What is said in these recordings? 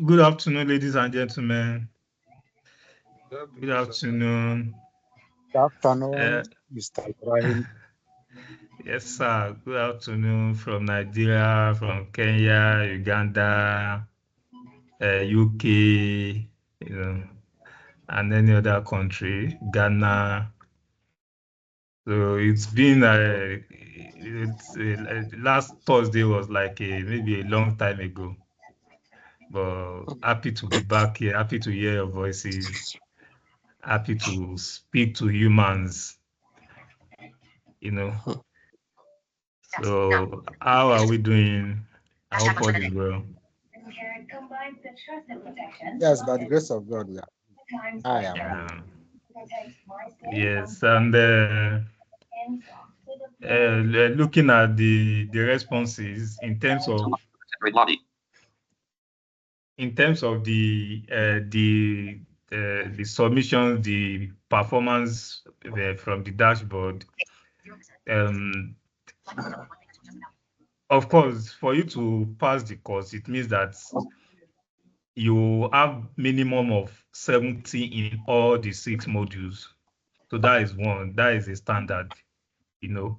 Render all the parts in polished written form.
Good afternoon, ladies and gentlemen. Good afternoon. Good afternoon, Mr. Ibrahim. Yes, sir. Good afternoon from Nigeria, from Kenya, Uganda, UK, and any other country, Ghana. So it's been last Thursday was like maybe a long time ago, but happy to be back here. Happy to hear your voices. Happy to speak to humans. You know. So how are we doing? I hope all is well. Yes, by the grace of God, yeah. I am. Yeah. Yes, and looking at the responses in terms of the submissions, the performance from the dashboard. Of course, for you to pass the course, it means that you have minimum of 70 in all the 6 modules. So that is one. That is a standard. So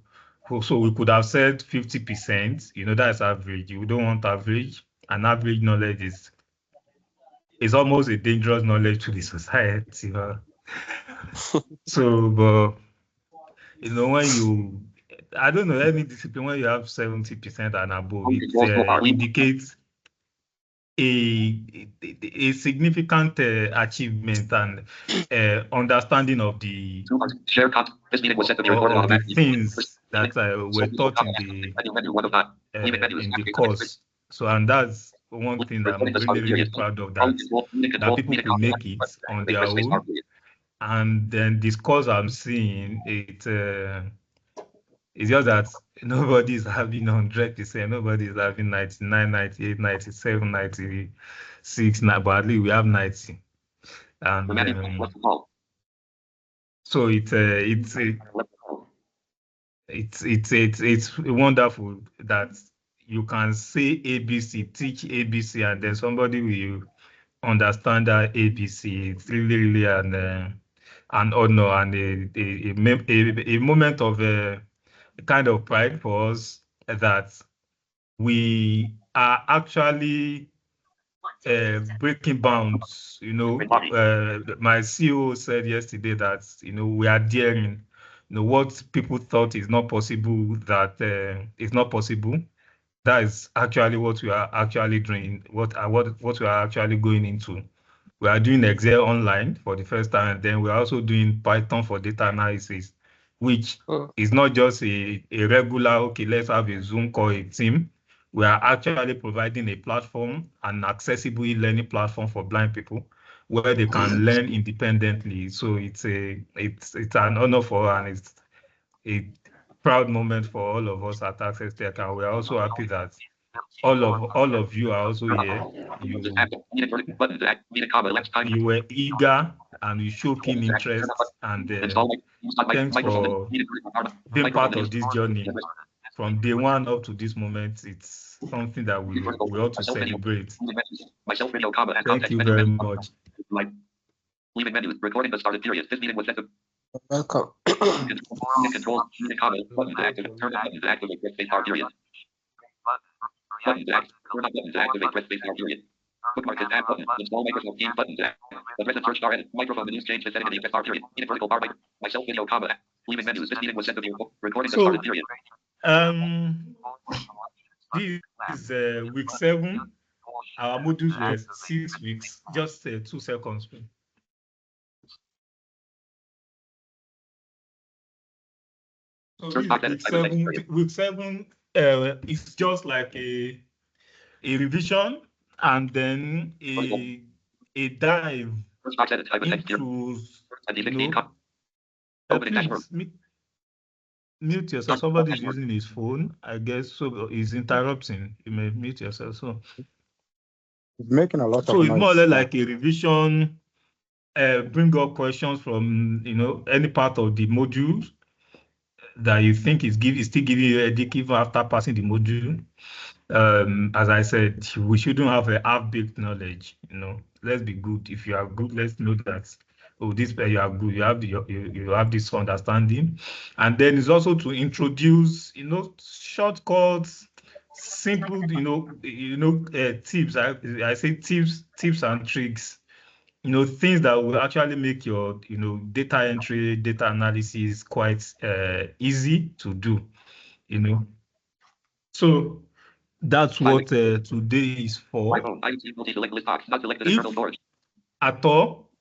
we could have said 50%. That's average. You don't want average. And average knowledge is almost a dangerous knowledge to the society. So, but I don't know, any discipline when you have 70% and above, it indicates a significant achievement and understanding of the things that were taught in the course. So, and that's one thing that I'm really, really proud of, that people could make it on their own. And then this course I'm seeing, it's just that nobody is having 100%, nobody is having 99, 98, 97, 96, but at least we have 90. And so it's wonderful that you can say ABC, teach ABC, and then somebody will understand that ABC. It's really, really an honor and a moment of kind of pride for us that we are actually breaking bounds. My CEO said yesterday that we are daring. What people thought is not possible, that is not possible. That is actually what we are actually doing. What we are actually going into. We are doing Excel online for the first time, and then we're also doing Python for data analysis, which is not just a regular, okay, let's have a Zoom call, a team. We are actually providing a platform, an accessible learning platform for blind people, where they can learn independently. So it's an honor for, and it's a proud moment for all of us at Access Tech, and we are also happy that all of you are also here. You were eager and you show keen interest, and thanks for being part of this journey from day one up to this moment. It's something that we ought to celebrate. Thank you very much. Welcome. Bookmark is tab button. Install Microsoft Teams button. Address and search bar edit. Microphone menus change to set editing text bar period. In vertical bar myself video comma. Leaving menus. This meeting was sent to you. Recording has started period. This is week 7. Our modules were 6 weeks. Just 2 seconds. So week 7 is just like a revision and then a dive into, please mute yourself. Somebody is using his phone, I guess, so he's interrupting. You may mute yourself. So it's making a lot of noise. So it's more or less like a revision, bring up questions from any part of the modules that you think is still giving you a headache even after passing the module. as I said, we shouldn't have a half-baked knowledge. Let's be good. If you are good, let's know that, oh, this you are good. You have this understanding, and then it's also to introduce shortcuts, simple tips. I say tips and tricks. Things that will actually make your data entry, data analysis quite easy to do. You know, so. That's Filing. what today is My for. phone. IUC multi-select list box. Not selected external If storage. at all,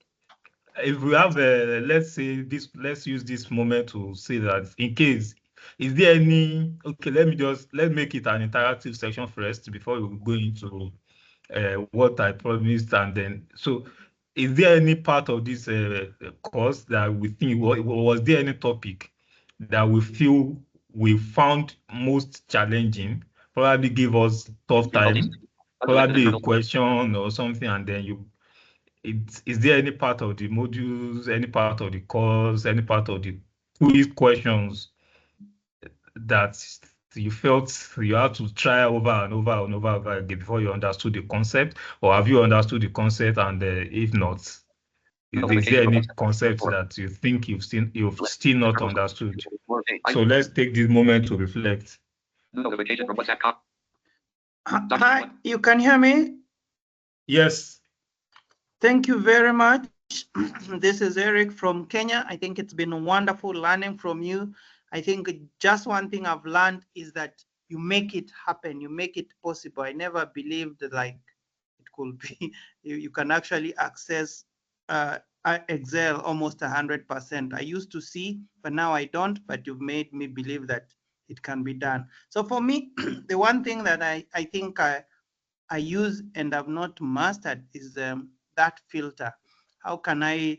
if we have let's say this, let's use this moment to say that in case, is there any, okay, let's make it an interactive section first before we go into what I promised, and then, so is there any part of this course that we think, was there any topic that we feel we found most challenging, probably give us tough Difficulties. time, Not selected probably a external storage. question or something, and then is there any part of the modules, any part of the course, any part of the quiz questions that you felt you had to try over and over and over again before you understood the concept, or have you understood the concept, and if not, is there Notification from any WhatsApp. concept Report. that you think you've Select. still not External understood? storage. Okay. So let's take this moment to reflect. New notification from WhatsApp. Hi, you can hear me? Yes. Thank you very much. This is Eric from Kenya. I think it's been wonderful learning from you. I think just one thing I've learned is that you make it happen, you make it possible. I never believed like it could be, you can actually access Excel almost 100%. I used to see, but now I don't, but you've made me believe that it can be done. So for me, the one thing that I think I use and have not mastered is that filter. How can I,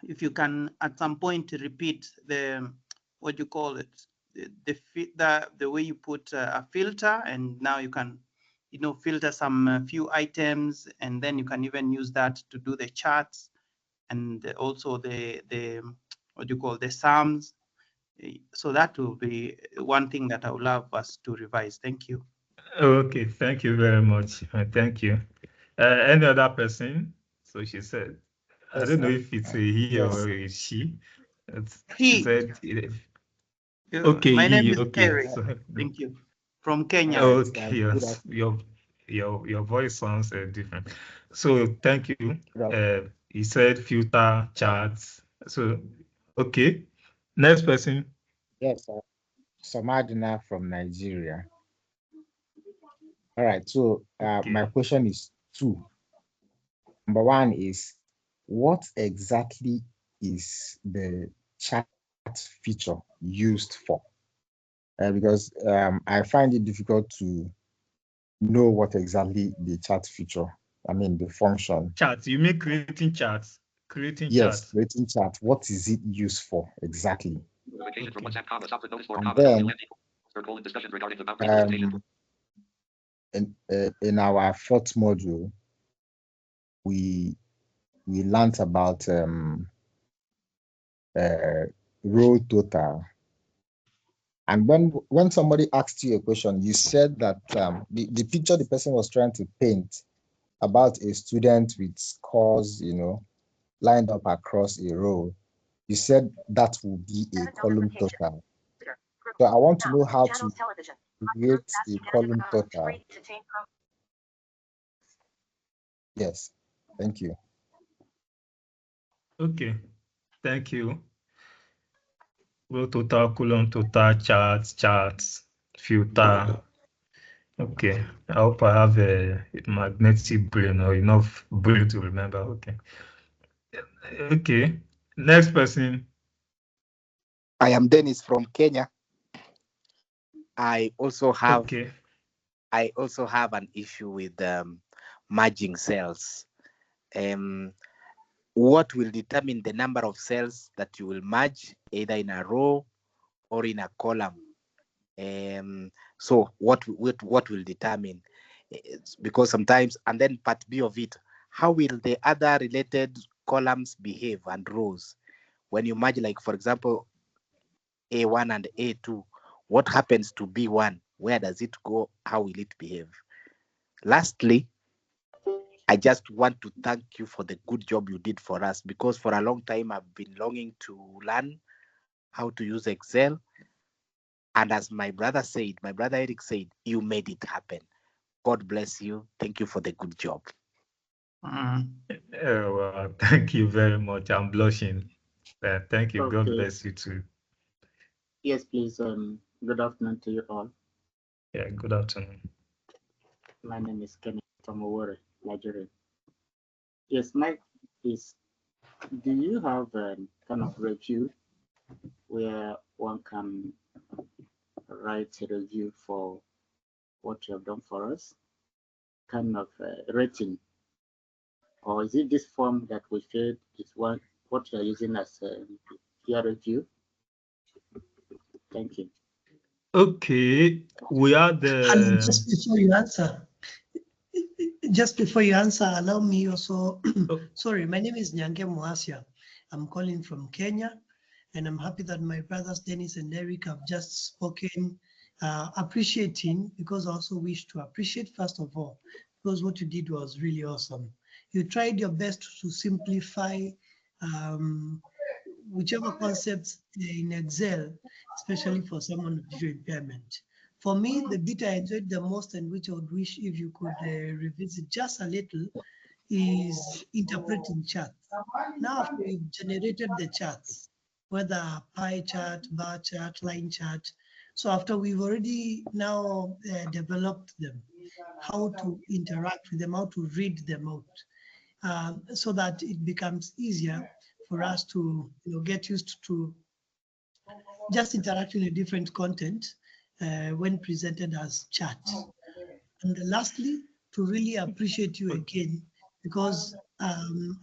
if you can at some point repeat the, what you call it, the way you put a filter, and now you can, filter some few items, and then you can even use that to do the charts, and also the what you call the sums. So that will be one thing that I would love us to revise. Thank you. Okay, thank you very much. Thank you. Any other person? So she said, I Yes, don't know sir. if it's a he Yes. or a she. She He, said, okay, my name he, is okay. Eric. Uh, So, Thank you. From Kenya. All right. okay, Good yes, afternoon. your voice sounds different. So thank you. Good afternoon. He said filter charts. So, okay. Next person. Yes, sir. Samadina from Nigeria. All right. So my Okay. question is two. Number one is, what exactly is the chat feature used for? Because I find it difficult to know what exactly the chat feature, I mean, the function. Charts. You mean creating charts? Creating Yes, charts. rating chat. What is it used for exactly? Notification from Okay. WhatsApp. Stop with notice board. And Don't be then landing. Circle discussions regarding the boundary solicitation. in our fourth module, we learned about row total. And when somebody asked you a question, you said that the picture the person was trying to paint about a student with scores, lined up across a row, you said that will be a column total. So I want to know how to create a column total. Yes, thank you. Okay. Thank you. Row total, column total, charts, filter. Okay. I hope I have a magnetic brain or enough brain to remember. Okay. Okay. Next person. I am Dennis from Kenya. I also have Okay. an issue with merging cells. What will determine the number of cells that you will merge, either in a row or in a column? So what will determine? Because sometimes, and then part B of it, how will the other related columns behave and rows when you merge, like for example, A1 and A2? What happens to B1? Where does it go? How will it behave? Lastly, I just want to thank you for the good job you did for us, because for a long time I've been longing to learn how to use Excel. And as my brother Eric said, you made it happen. God bless you. Thank you for the good job. Well, thank you very much. I'm blushing. Thank you. God Okay. bless you too. Yes, please. Good afternoon to you all. Yeah, good afternoon. My name is Kenneth from Owerri, Nigeria. Yes, Mike, is do you have a kind of review where one can write a review for what you have done for us? Kind of rating, or is it this form that we filled is what you are using as a peer review? Thank you. Okay, we are And the. just before you answer, allow me also. Oh, Sorry, my name is Nyange Moasia. I'm calling from Kenya, and I'm happy that my brothers Dennis and Eric have just spoken, appreciating, because I also wish to appreciate first of all, because what you did was really awesome. You tried your best to simplify um, whichever concepts in Excel, especially for someone with visual impairment. For me, the bit I enjoyed the most and which I would wish if you could revisit just a little is interpreting charts. Now, after we've generated the charts, whether pie chart, bar chart, line chart, so after we've already now developed them, how to interact with them, how to read them out, so that it becomes easier for us to get used to just interacting with different content when presented as chat. And lastly, to really appreciate you again, because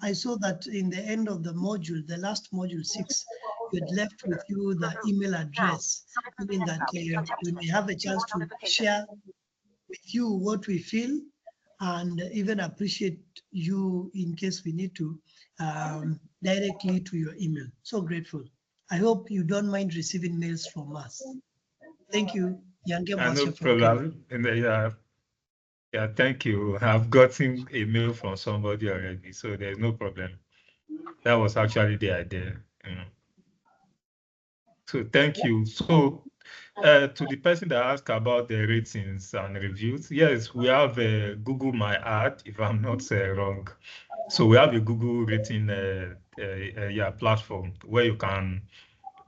I saw that in the end of the module, the last module 6, you had left with you the email address, meaning that we may have a chance to share with you what we feel and even appreciate you in case we need to directly to your email. So grateful. I hope you don't mind receiving mails from us. Thank you. Yange no Mwasya from Kenya. problem. Yeah, thank you. I've gotten a mail from somebody already, so there's no problem. That was actually the idea. So thank you. So to the person that asked about the ratings and reviews, yes, we have a Google My Ad, if I'm not wrong. So we have a Google rating platform where you can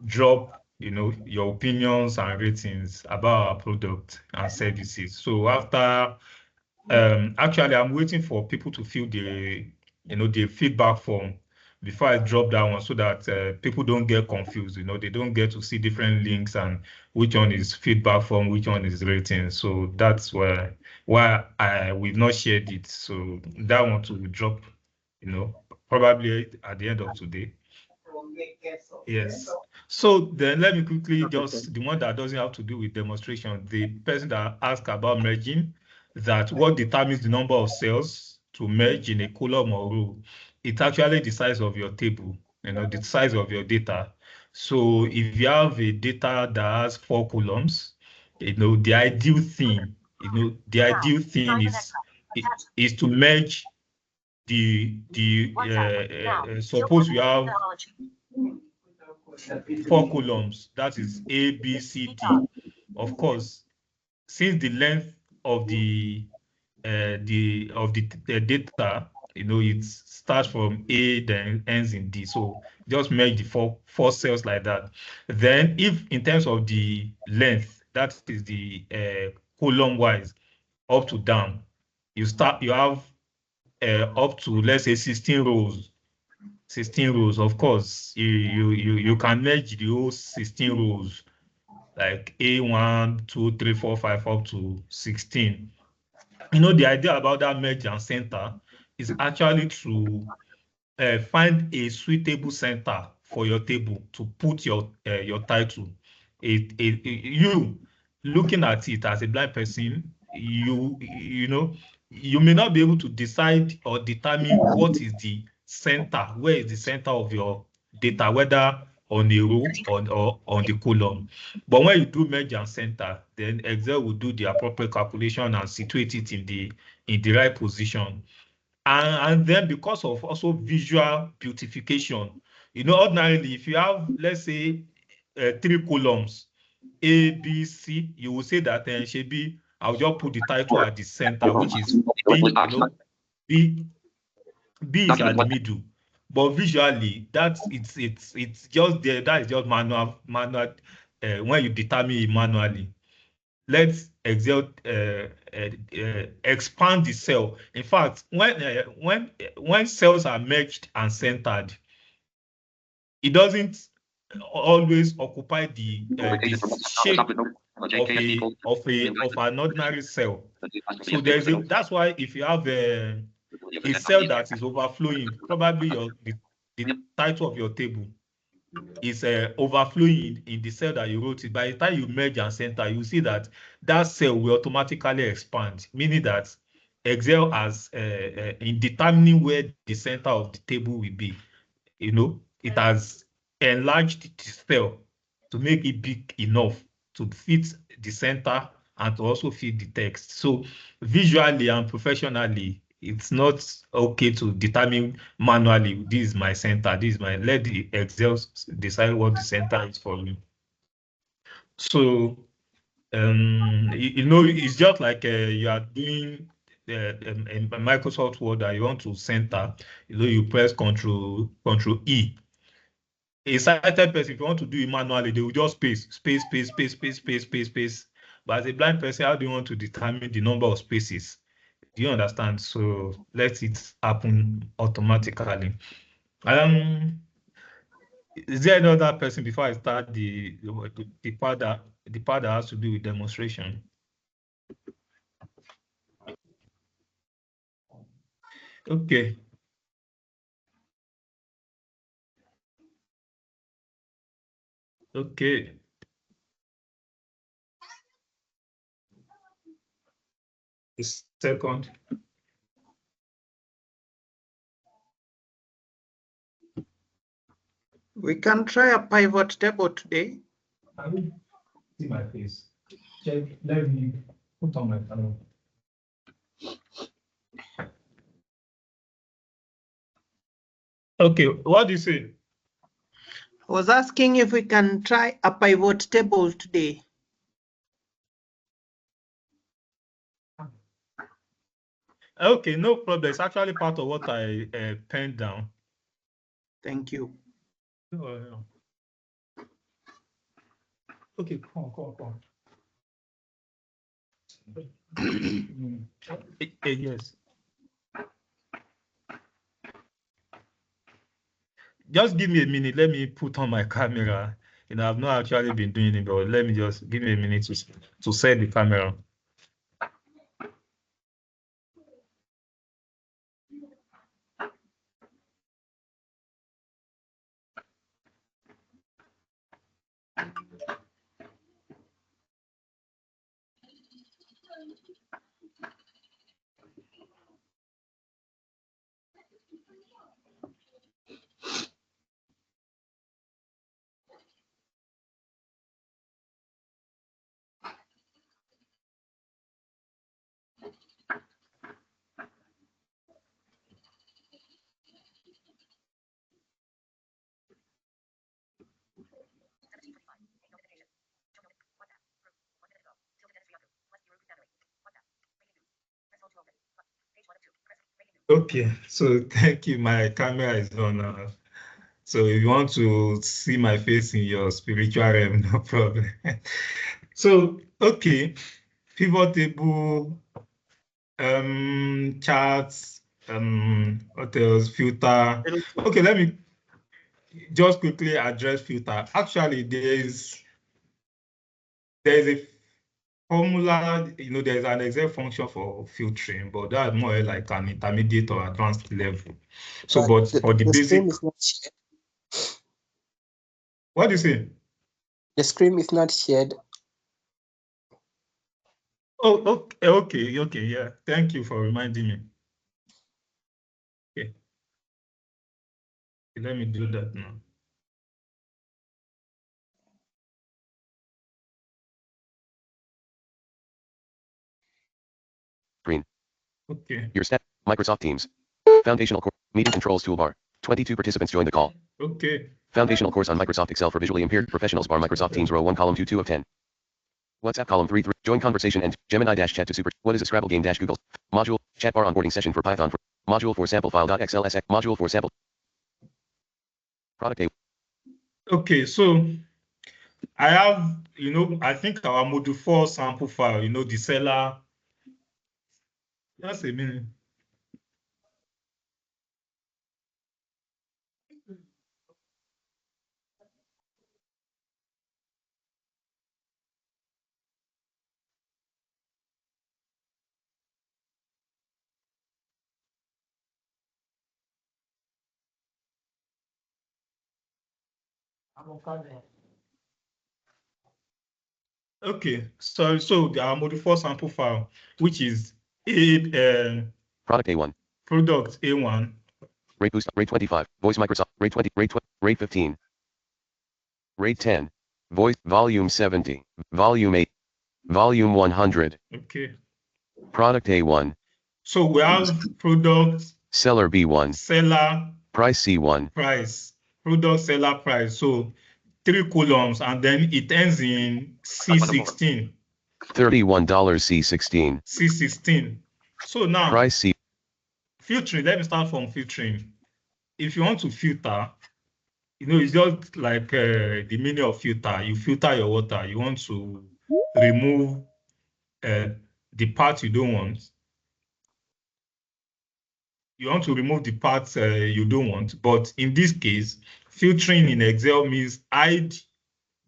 drop, your opinions and ratings about our product and services. So after actually, I'm waiting for people to fill the feedback form before I drop that one so that people don't get confused. They don't get to see different links and which one is feedback form, which one is rating. So that's why we've not shared it. So that one to drop, probably at the end of today. Yes. So then let me quickly Okay, just the one that doesn't have to do with demonstration, the person that asked about merging, that what determines the number of cells to merge in a column or row, it's actually the size of your table, the size of your data. So if you have a data that has 4 columns, the ideal thing is to merge suppose you have 4 columns, that is A, B, C, D. Of course, since the length of the data, it starts from A, then ends in D. So just merge the four cells like that. Then, if in terms of the length, that is the column wise, up to down, you have up to, let's say, 16 rows. 16 rows, of course, you can merge the whole 16 rows, like A1, 2, 3, 4, 5, up to 16. The idea about that merge and center is actually to find a suitable center for your table to put your title. You looking at it as a blind person, you may not be able to decide or determine what is the center, where is the center of your data, whether on a row or on the column. But when you do merge and center, then Excel will do the appropriate calculation and situate it in the right position. And then because of also visual beautification, ordinarily, if you have, let's say, 3 columns, A, B, C, you will say that Shebi, I'll just put the title at the center, which is B, B, B is at the middle. But visually, it's just there. That is just manual when you determine it manually. Let's Excel expand the cell. In fact, when cells are merged and centered, it doesn't always occupy the shape of an ordinary cell. So that's why if you have a cell that is overflowing, probably the title of your table is overflowing in the cell that you wrote it. By the time you merge and center, you see that that cell will automatically expand, meaning that Excel has in determining where the center of the table will be, it has enlarged the cell to make it big enough to fit the center and to also fit the text. So visually and professionally, it's not okay to determine manually, this is my center, let the Excel decide what the center is for me. So, it's just like you are doing in Microsoft Word that you want to center, you press Control E. A sighted person, if you want to do it manually, they will just space. But as a blind person, how do you want to determine the number of spaces? Do you understand? So let it happen automatically. Is there any other person before I start the part that has to do with demonstration? Okay. Okay. A second. We can try a pivot table today. I will see my face. Check. Let me put on my camera. Okay, what do you say? I was asking if we can try a pivot table today. Okay, no problem. It's actually part of what I penned down. Thank you. Okay, come on. Yes. Just give me a minute. Let me put on my camera. I've not actually been doing it, but let me just give me a minute to set the camera. Okay, so thank you. My camera is on now. So if you want to see my face in your spiritual realm, no problem. So, okay, pivot table, charts, what else? Filter. Okay, let me just quickly address filter. Actually, there's a formula, there's an exact function for filtering, but that's more like an intermediate or advanced level. So, but for the basic, screen is not shared. What do you say? The screen is not shared. Oh, okay, yeah. Thank you for reminding me. Okay, let me do that now. Green. Okay. Your stat. Microsoft Teams. Foundational course. Meeting controls toolbar. 22 participants join the call. Okay. Foundational course on Microsoft Excel for visually impaired professionals bar Microsoft Teams row 1 column 2 of 10. WhatsApp column 3 3. Join conversation and Gemini-chat to super. What is a Scrabble game Google? Module. Chat bar onboarding session for Python. For, module for sample file.xlsx. Module for sample. Product A. Okay, so I have, I think our module 4 sample file, the seller. Just a minute. Okay, so our module 4 sample file, which is Product A1. product A1. Rate boost. Rate 25. Voice Microsoft. Rate 20. Rate 15. Rate 10. Voice. Volume 70. Volume 8. Volume 100. Okay. Product A1. So we have product, Seller B1. seller, Price C1. price, product, seller, price. So 3 columns, and then it ends in C16. $31 C16. C16. So now, Price C. filtering, let me start from filtering. If you want to filter, it's just like the meaning of filter. You filter your water. You want to remove the part you don't want. You want to remove the parts you don't want. But in this case, filtering in Excel means hide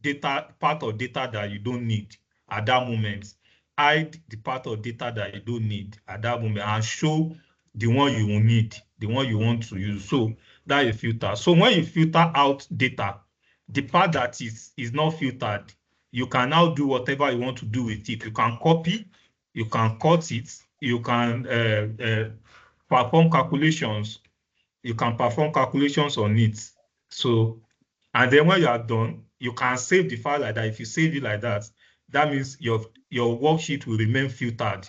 data, part of data that you don't need at that moment. Hide the part of data that you don't need at that moment and show the one you will need, the one you want to use. So that is filter. So when you filter out data, the part that is not filtered, you can now do whatever you want to do with it. You can copy, you can cut it, you can perform calculations. You can perform calculations on it. So, and then when you are done, you can save the file like that. If you save it like that, that means your worksheet will remain filtered.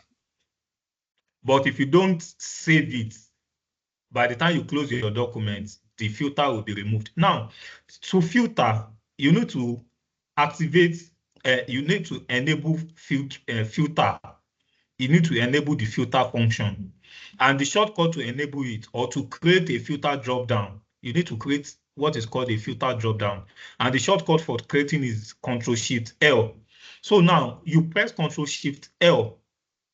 But if you don't save it, by the time you close your document, the filter will be removed. Now, to filter, you need to activate, you need to enable filter. You need to enable the filter function. And the shortcut to enable it or to create a filter dropdown, you need to create what is called a filter dropdown. And the shortcut for creating is Ctrl-Shift-L. So now you press Ctrl-Shift-L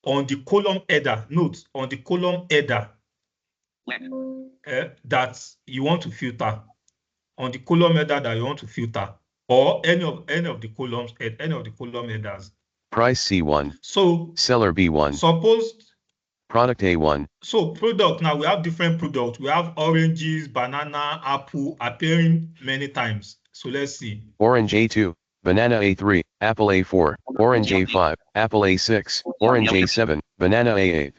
on the column header. Note, on the column header that you want to filter. On the column header that you want to filter, or any of the columns, any of the column headers. Price C1. So Seller B1. Suppose Product A1. So product, now we have different products. We have oranges, banana, apple appearing many times. So let's see. Orange A2. Banana A3. Apple A4. Orange A5. Apple A6. Orange A7. Banana A8.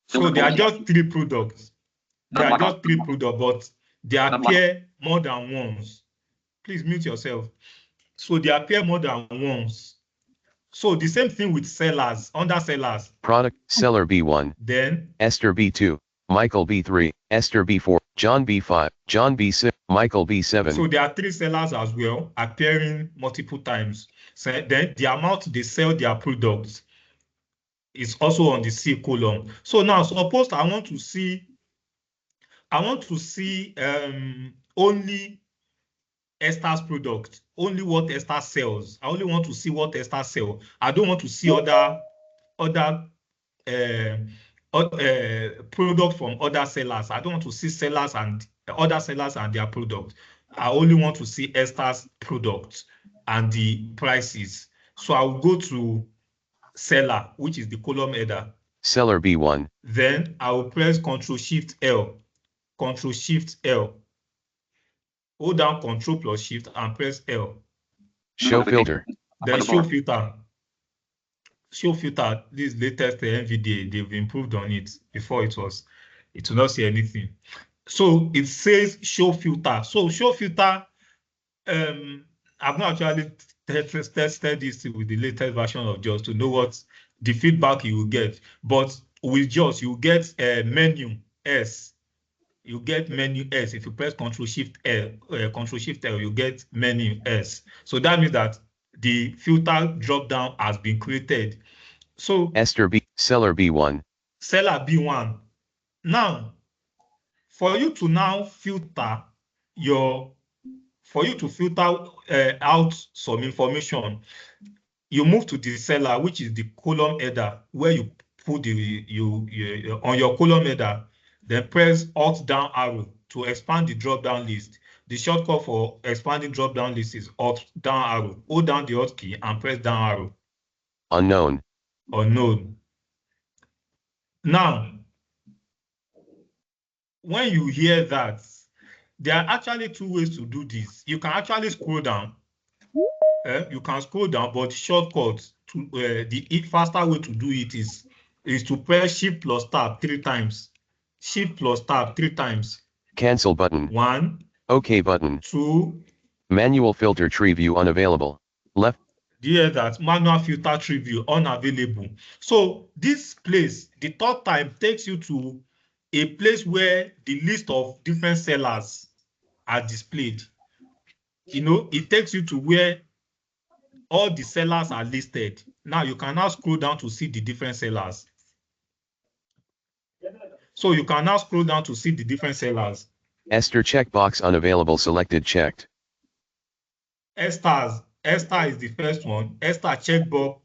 So there are just 3 products. There are just 3 products, but they appear more than once. Please mute yourself. So they appear more than once. So the same thing with sellers, under sellers. Product, seller B1. Then Esther B2. Michael B3. Esther B4. John B5. John B6. Michael B7. So there are 3 sellers as well, appearing multiple times. So then the amount they sell their products is also on the C column. So now suppose I want to see only Esther's product, only what Esther sells. I only want to see what Esther sells. I don't want to see other product from other sellers. I don't want to see sellers and other sellers and their product. I only want to see Esther's product and the prices. So I will go to seller, which is the column header. Seller B1. Then I will press Ctrl-Shift-L. Ctrl-Shift-L. Hold down Ctrl plus Shift and press L. Show filter. Then show filter. Show filter, this latest NVDA, they've improved on it. Before it will not see anything. So it says show filter. So show filter, I've not actually tested this with the latest version of JAWS to know what the feedback you will get. But with JAWS, you get menu S. You get menu S. If you press Control Shift L, Control Shift L, you get menu S. So that means that the filter drop down has been created. So Esther B, seller B1. seller B1. Now, for you to now filter out some information, you move to the seller, which is the column header, where you put on your column header, then press Alt down arrow to expand the drop down list. The shortcut for expanding drop down list is Alt down arrow. Hold down the Alt key and press down arrow. Unknown. Unknown. Now, when you hear that, there are actually two ways to do this. You can actually scroll down. You can scroll down, but shortcut to the faster way to do it is to press Shift plus Tab 3 times. Shift plus Tab 3 times. Cancel button. 1. OK button. 2. Manual filter tree view unavailable. Left. Do you hear that? Manual filter tree view unavailable. So this place, the third time, takes you to a place where the list of different sellers are displayed. You know, it takes you to where all the sellers are listed. Now you can now scroll down to see the different sellers. So you can now scroll down to see the different sellers. Esther checkbox unavailable selected checked. Esther is the first one. Esther checkbox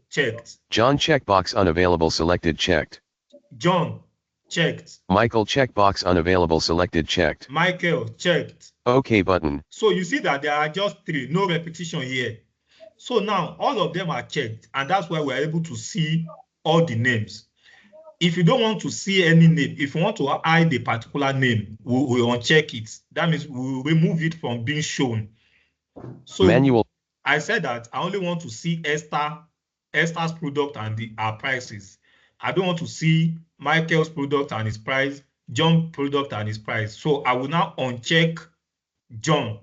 checked. John checkbox unavailable selected checked. John checked. Michael checkbox unavailable selected checked. Michael checked. OK button. So you see that there are just 3, no repetition here. So now all of them are checked, and that's why we're able to see all the names. If you don't want to see any name, if you want to hide a particular name, we'll uncheck it. That means we'll remove it from being shown. So Manual. I said that I only want to see Esther's product and our prices. I don't want to see Michael's product and his price, John's product and his price. So I will now uncheck John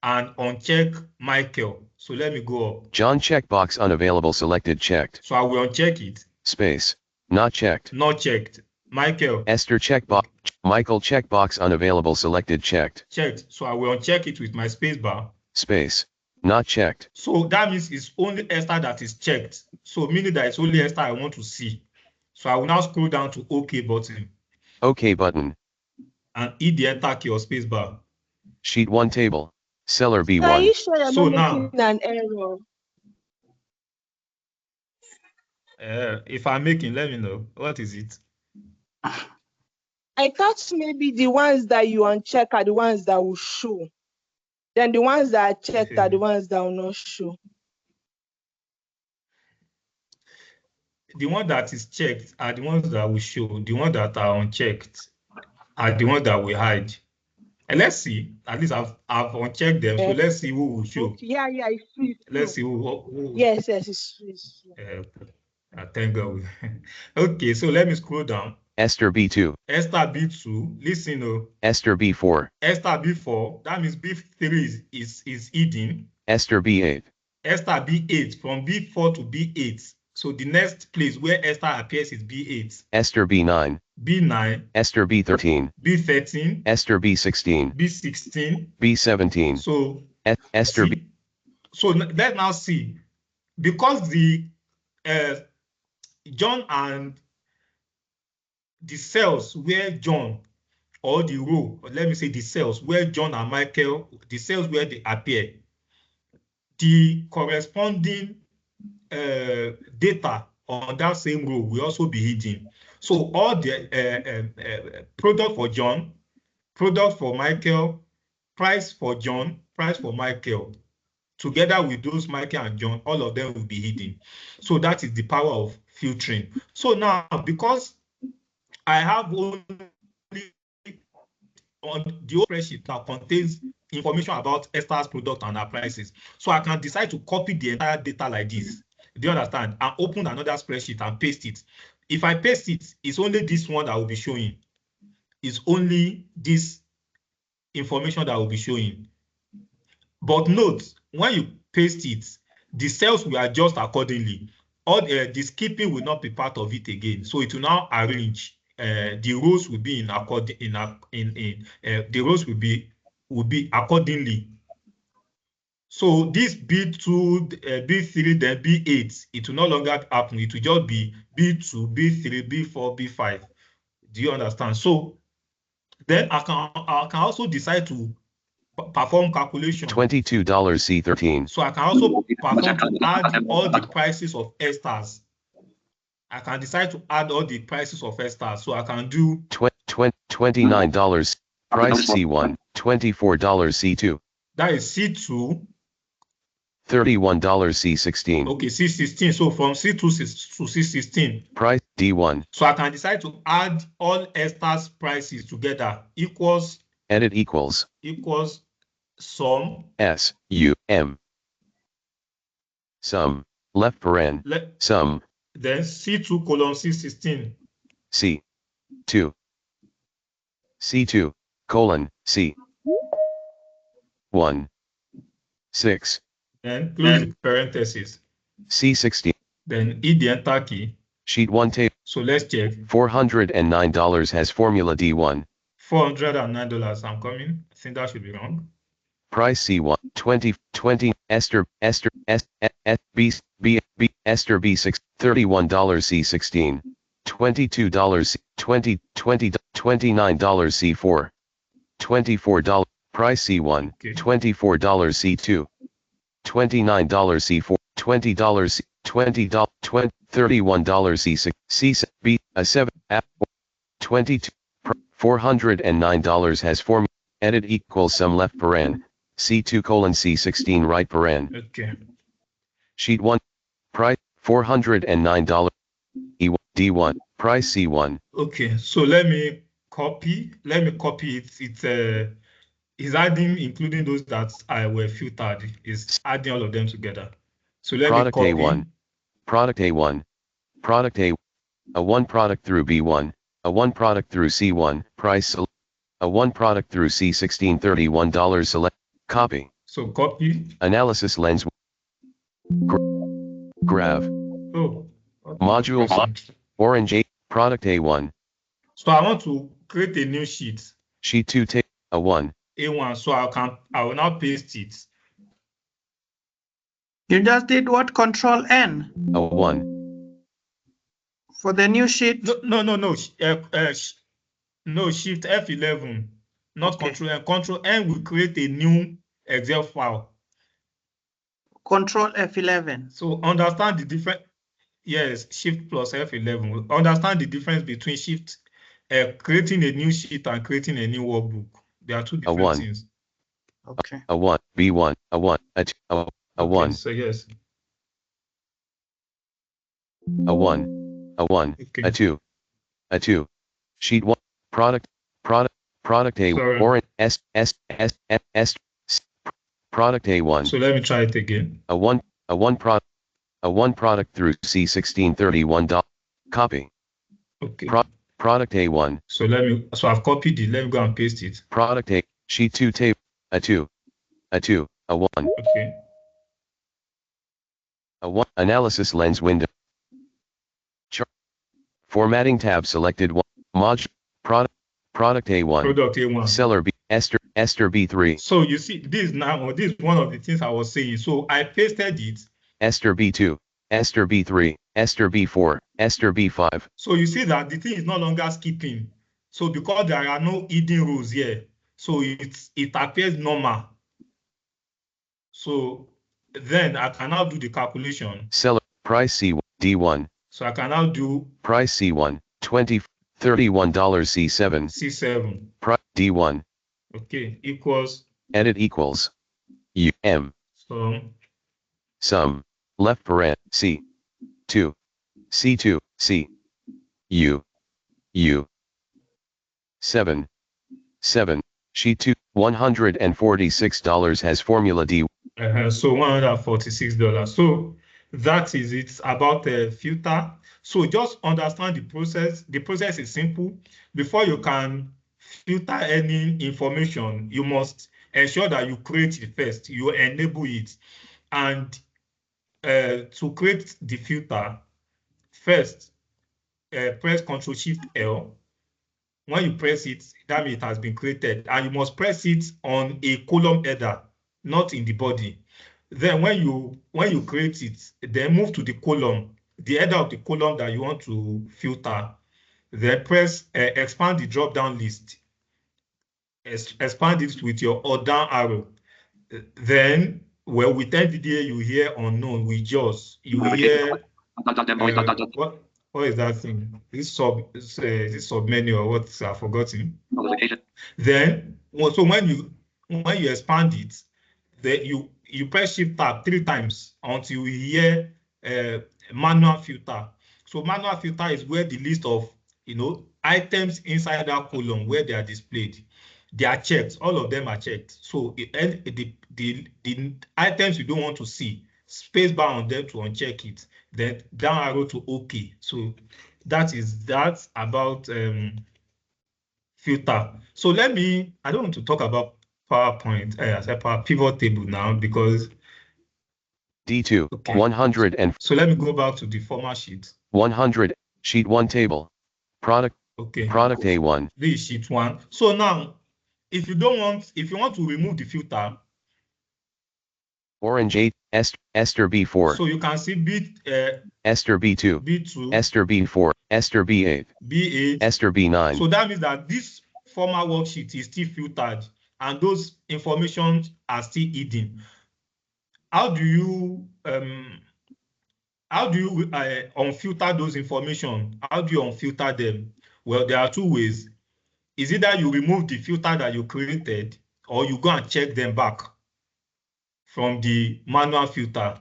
and uncheck Michael. So let me go up. John checkbox unavailable selected checked. So I will uncheck it. Space. Not checked. Not checked. Michael. Esther checkbox. Michael checkbox unavailable selected checked. Checked. So I will uncheck it with my space bar. Space. Not checked. So that means it's only Esther that is checked. So meaning that it's only Esther I want to see. So I will now scroll down to OK button. OK button. And hit the enter key or space bar. Sheet 1 table. Seller B1. Are you sure you're So not now, making an error? if I'm making, let me know. What is it? I thought maybe the ones that you uncheck are the ones that will show. Then the ones that are checked are the ones that will not show. The one that is checked are the ones that will show. The ones that are unchecked are the ones that will hide. And let's see. At least I've unchecked them. So let's see who will show. Okay. Yeah, it's free. Let's see who. Yes, it's free. Thank God. Okay, so let me scroll down. Esther B2. Esther B2. Listen. Esther B4. Esther B4. That means B3 is hidden. Esther B8. Esther B8. From B4 to B8. So the next place where Esther appears is B8. Esther B9. B9. Esther B13. B13. Esther B16. B16. B17. So Esther B. So let's now see. Because the John and the cells where John, or the row, or let me say the cells where John and Michael, the cells where they appear, the corresponding data on that same row will also be hidden. So all the product for John, product for Michael, price for John, price for Michael, together with those Michael and John, all of them will be hidden. So that is the power of filtering. So now, because I have only on the old spreadsheet that contains information about Esther's product and her prices, so I can decide to copy the entire data like this. Do you understand? And open another spreadsheet and paste it. If I paste it, it's only this one that will be showing. It's only this information that will be showing. But note, when you paste it, the cells will adjust accordingly. all the skipping will not be part of it again. So it will now arrange. The rows will be the rows will be accordingly. So this B2, B3, then B8, it will no longer happen. It will just be B2, B3, B4, B5. Do you understand? So then I can also decide to perform calculation. $22 C13. So I can also perform to add all the prices of esters. I can decide to add all the prices of esters. So I can do $29 price C1, $24 C2. That is C2. $31 C16. Okay, C16. So from C2 to C16. Price D1. So I can decide to add all esters prices together equals. Edit equals sum. S-U-M. Sum. Left paren. Sum. Then C2 colon C16. C2. C2 colon C. 1. 6. Then close the parentheses. C16. Then hit the enter key. Sheet 1 table. So let's check. $409 has formula D1. $409. I'm coming. I think that should be wrong. Price C1 20 Esther S B B B Esther B6 $31 C16 $22 C 20 $29 C4 $24 price C1 $24 C2 $29 C4 $20 C $20 $31 C6 C B a 7 app 22 $409 has formula edit equals sum left paren C2 colon C16 right paren. Okay. Sheet 1. Price $409. D1. Price C1. Okay, so let me copy it. It's adding, including those that I were filtered. It's adding all of them together. So let Product me copy. A1. Product A1. Product A1 product through B1. A1 product through C1. Price A1 product through C16 $31 select. Copy. So copy. Analysis lens. Grav. Oh. Okay. Module. Orange A. Product A1. So I want to create a new sheet. Sheet 2 take A1. A1. So I will now paste it. You just did what? Control N. A1. For the new sheet? No. No, Shift F11. Not okay. Control N. Control N will create a new Excel file. Control F11. So understand the difference. Yes, Shift plus F11. Understand the difference between Shift, creating a new sheet and creating a new workbook. There are two different things. Okay. A1, B1, A1, A2, A1. Okay, so yes. A1, okay. A2. Sheet 1, product A, orange, S, product A1. So let me try it again. A1 product through C16 $31. Copy. Okay. Product A1. So I've copied it. Let me go and paste it. Product A, sheet 2 table, A2, A1. Okay. A1 analysis lens window. Chart. Formatting tab selected 1. Module. Product A1. Product A1. Seller B. Esther B3. So you see, this is one of the things I was saying. So I pasted it. Esther B2, Esther B3, Esther B4, Esther B5. So you see that the thing is no longer skipping. So because there are no hidden rows here, so it appears normal. So then I can now do the calculation. Seller price C1 D1. So I can now do price C1 $31 C7. C7. Price D1. Okay, equals. Edit equals UM. Sum. Left paren C2. C2 C. U. 7. Sheet 2 $146 has formula D. So $146. So that is it about the filter. So just understand the process. The process is simple. Before you can filter any information, you must ensure that you create it first. You enable it. And to create the filter, first press Ctrl+Shift+L. When you press it, that means it has been created, and you must press it on a column header, not in the body. Then when you create it, then move to the column, the header of the column that you want to filter. Then press expand the drop-down list. Expand it with your up down arrow. Then, well, with NVDA, you hear unknown. With JAWS, you hear what is that thing? This sub menu or what? I've forgotten. Then, so when you expand it, then you press Shift Tab 3 times until you hear manual filter. So manual filter is where the list of items inside that column where they are displayed, they are checked. All of them are checked. So the items you don't want to see, space bar on them to uncheck it, then down arrow to OK. So that's about filter. So I don't want to talk about PowerPoint as a pivot table now because D2, okay. 100 and so let me go back to the former sheet. 100, sheet 1 table. Product A1. This is sheet 1. So now, if you want to remove the filter, Orange 8, Esther B4. So you can see Esther B2, B2, Esther B4, Esther B8, B8, Esther B9. So that means that this former worksheet is still filtered and those information are still hidden. How do you unfilter those information? How do you unfilter them? Well, there are 2 ways. Is either you remove the filter that you created or you go and check them back from the manual filter.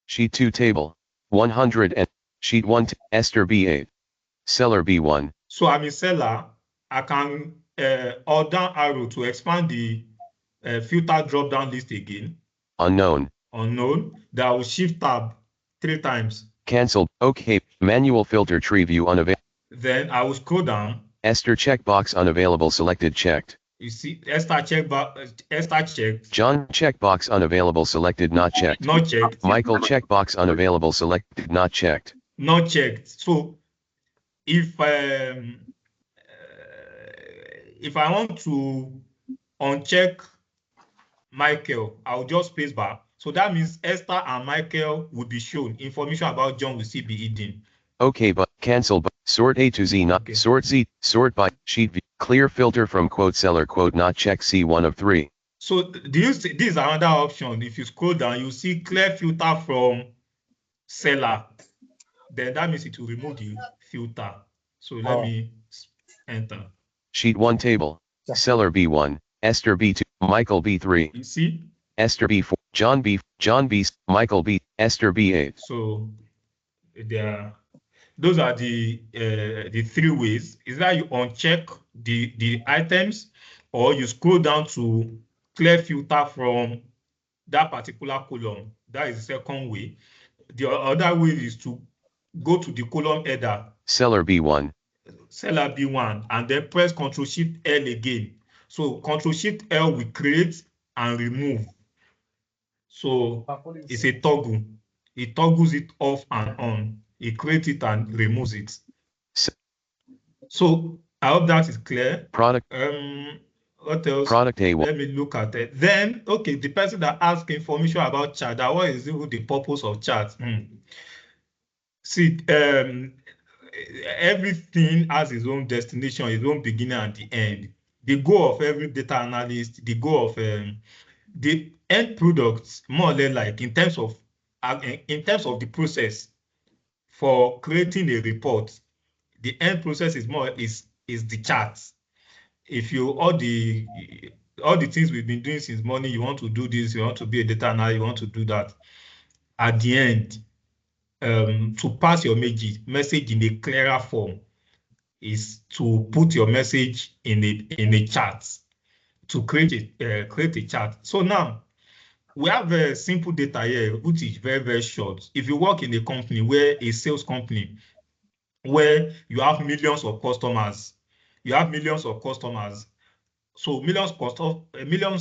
Sheet 2 table, 100 and sheet 1, Esther B8, seller B1. So I'm a seller. I can up down arrow to expand the filter drop down list again. Unknown. That will Shift Tab 3 times. Cancelled. OK. Manual filter tree view unavailable. Then I will scroll down. Esther checkbox unavailable selected checked. You see, Esther checked. John checkbox unavailable selected not checked. Not checked. Michael checkbox unavailable selected not checked. Not checked. So if I want to uncheck Michael, I'll just space bar. So that means Esther and Michael will be shown. Information about John will still be hidden. Okay, but cancel but sort A to Z not okay. Sort Z, sort by sheet V, clear filter from quote seller quote not check C1 of 3. So do you see this is another option? If you scroll down, you see clear filter from seller. Then that means it will remove the filter. So let me enter. Sheet 1 table. Seller B1, Esther B2, Michael B3. You see? Esther B4, John B, Michael B, Esther B8. So those are the 3 ways. Is that you uncheck the items or you scroll down to clear filter from that particular column. That is the second way. The other way is to go to the column header. Seller B1. Seller B1 and then press Ctrl+Shift+L again. So Ctrl+Shift+L will create and remove. So it's a toggle. It toggles it off and on. It creates it and removes it. So I hope that is clear. Product. What else? Product A1. Let me look at it. Then, okay, the person that asks information about chart, that what is the purpose of chart? See, everything has its own destination, its own beginning and the end. The goal of every data analyst, the goal of the end products, more or less like in terms of the process for creating a report, the end process is the charts. If you all the things we've been doing since morning, you want to do this, you want to be a data analyst, you want to do that. At the end, to pass your message in a clearer form is to put your message in a chart, to create a chart. So now we have a simple data here, which is very, very short. If you work in a company a sales company where you have millions of customers, so millions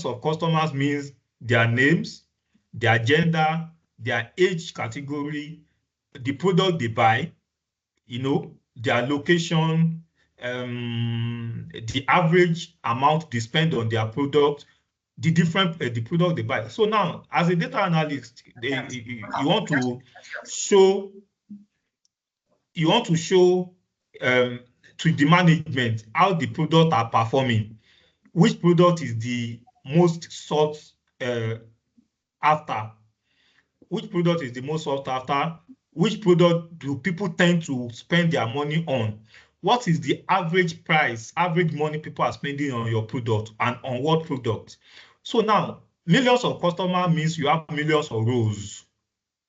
of customers means their names, their gender, their age category, the product they buy, their location, the average amount they spend on their product, the product they buy. So now, as a data analyst, you want to show to the management how the product are performing, which product is the most sought after, which product is the most sought after, which product do people tend to spend their money on, what is the average price, average money people are spending on your product, and on what product. So now, millions of customers means you have millions of rows.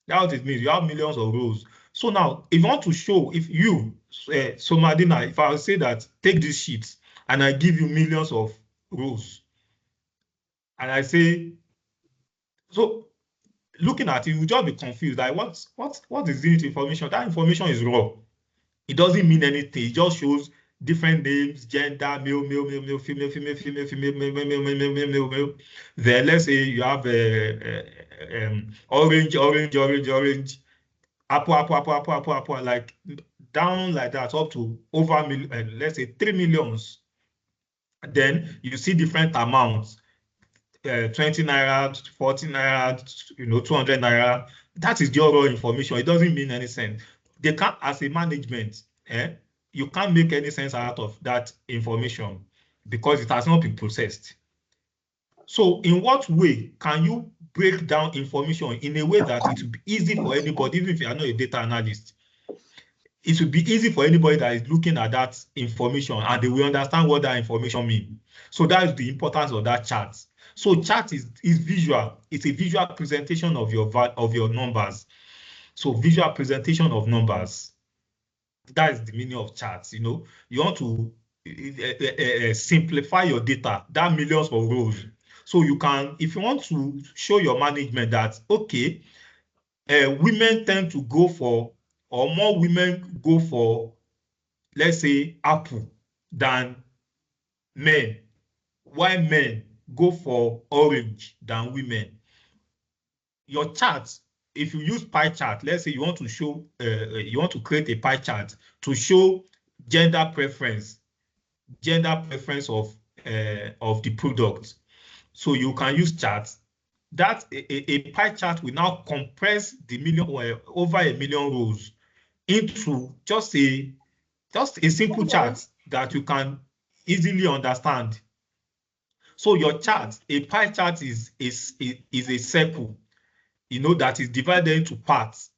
That's what it means. You have millions of rows. So now, if you want to show, if you, so Madina, if I say that, take this sheet and I give you millions of rows, and I say, so looking at it, you will just be confused. Like, what is this information? That information is raw. It doesn't mean anything. It just shows different names, gender, male, female, female, female, male, male. Then let's say you have orange, apple, like down like that, up to over, let's say 3 millions. Then you see different amounts. 20 naira, 40 naira, 200 naira. That is the overall information. It doesn't mean any sense. They can't, as a management, you can't make any sense out of that information because it has not been processed. So in what way can you break down information in a way that it will be easy for anybody, even if you are not a data analyst? It will be easy for anybody that is looking at that information and they will understand what that information means. So that is the importance of that chart. So chart is visual. It's a visual presentation of your numbers. So visual presentation of numbers. That is the meaning of charts. You want to simplify your data, that millions of rows. So you can, if you want to show your management that, okay, women tend to go for, or more women go for, let's say, apple than men, while men go for orange than women. Your chart, if you use pie chart, let's say you want to show, you want to create a pie chart to show gender preference of the product. So you can use charts. That a pie chart will now compress the over a million rows into just a simple chart that you can easily understand. So your chart, a pie chart is a circle, that is divided into parts,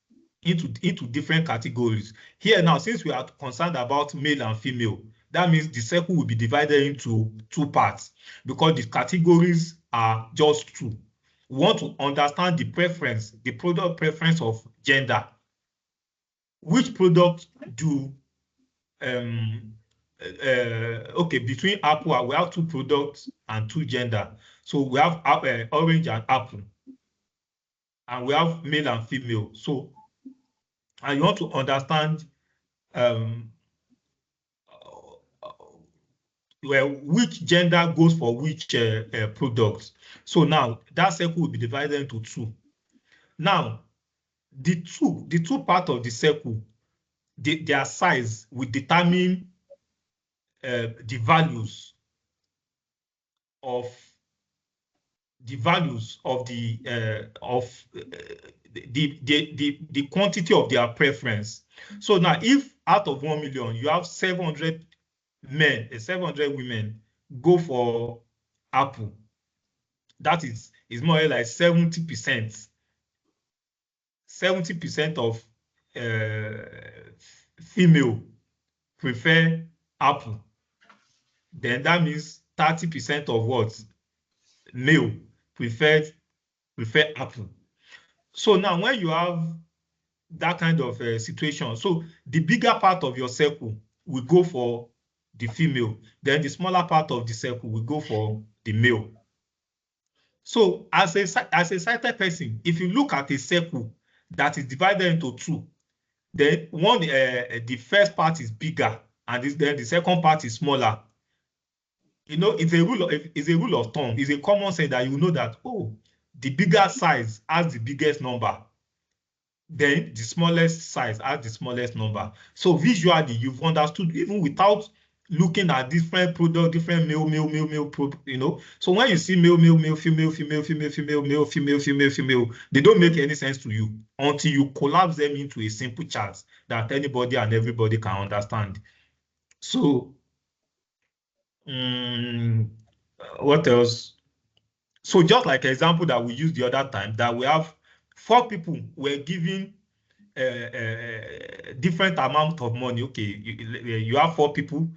into different categories. Here now, since we are concerned about male and female, that means the circle will be divided into two parts because the categories are just two. We want to understand the product preference of gender. Which product do okay, between apple, we have two products and two gender. So we have orange and apple, and we have male and female. So, and you want to understand which gender goes for which product. So now that circle will be divided into two. Now, the two part of the circle, their size will determine the values of the quantity of their preference. So now, if out of 1 million you have 700 men, 700 women go for apple, that is more like 70%. 70% of female prefer apple. Then that means 30% of what? Male prefer apple. So now when you have that kind of situation, so the bigger part of your circle will go for the female, then the smaller part of the circle will go for the male. So as a sighted person, if you look at a circle that is divided into two, then the first part is bigger and then the second part is smaller. It's a rule of thumb. It's a common sense that you know that, oh, the bigger size has the biggest number. then the smallest size has the smallest number. So visually, you've understood even without looking at different product, different male, So when you see male, female, female, they don't make any sense to you until you collapse them into a simple chart that anybody and everybody can understand. So, what else? So just like example that we used the other time, that we have 4 people were given different amount of money. Okay, you have 4 people.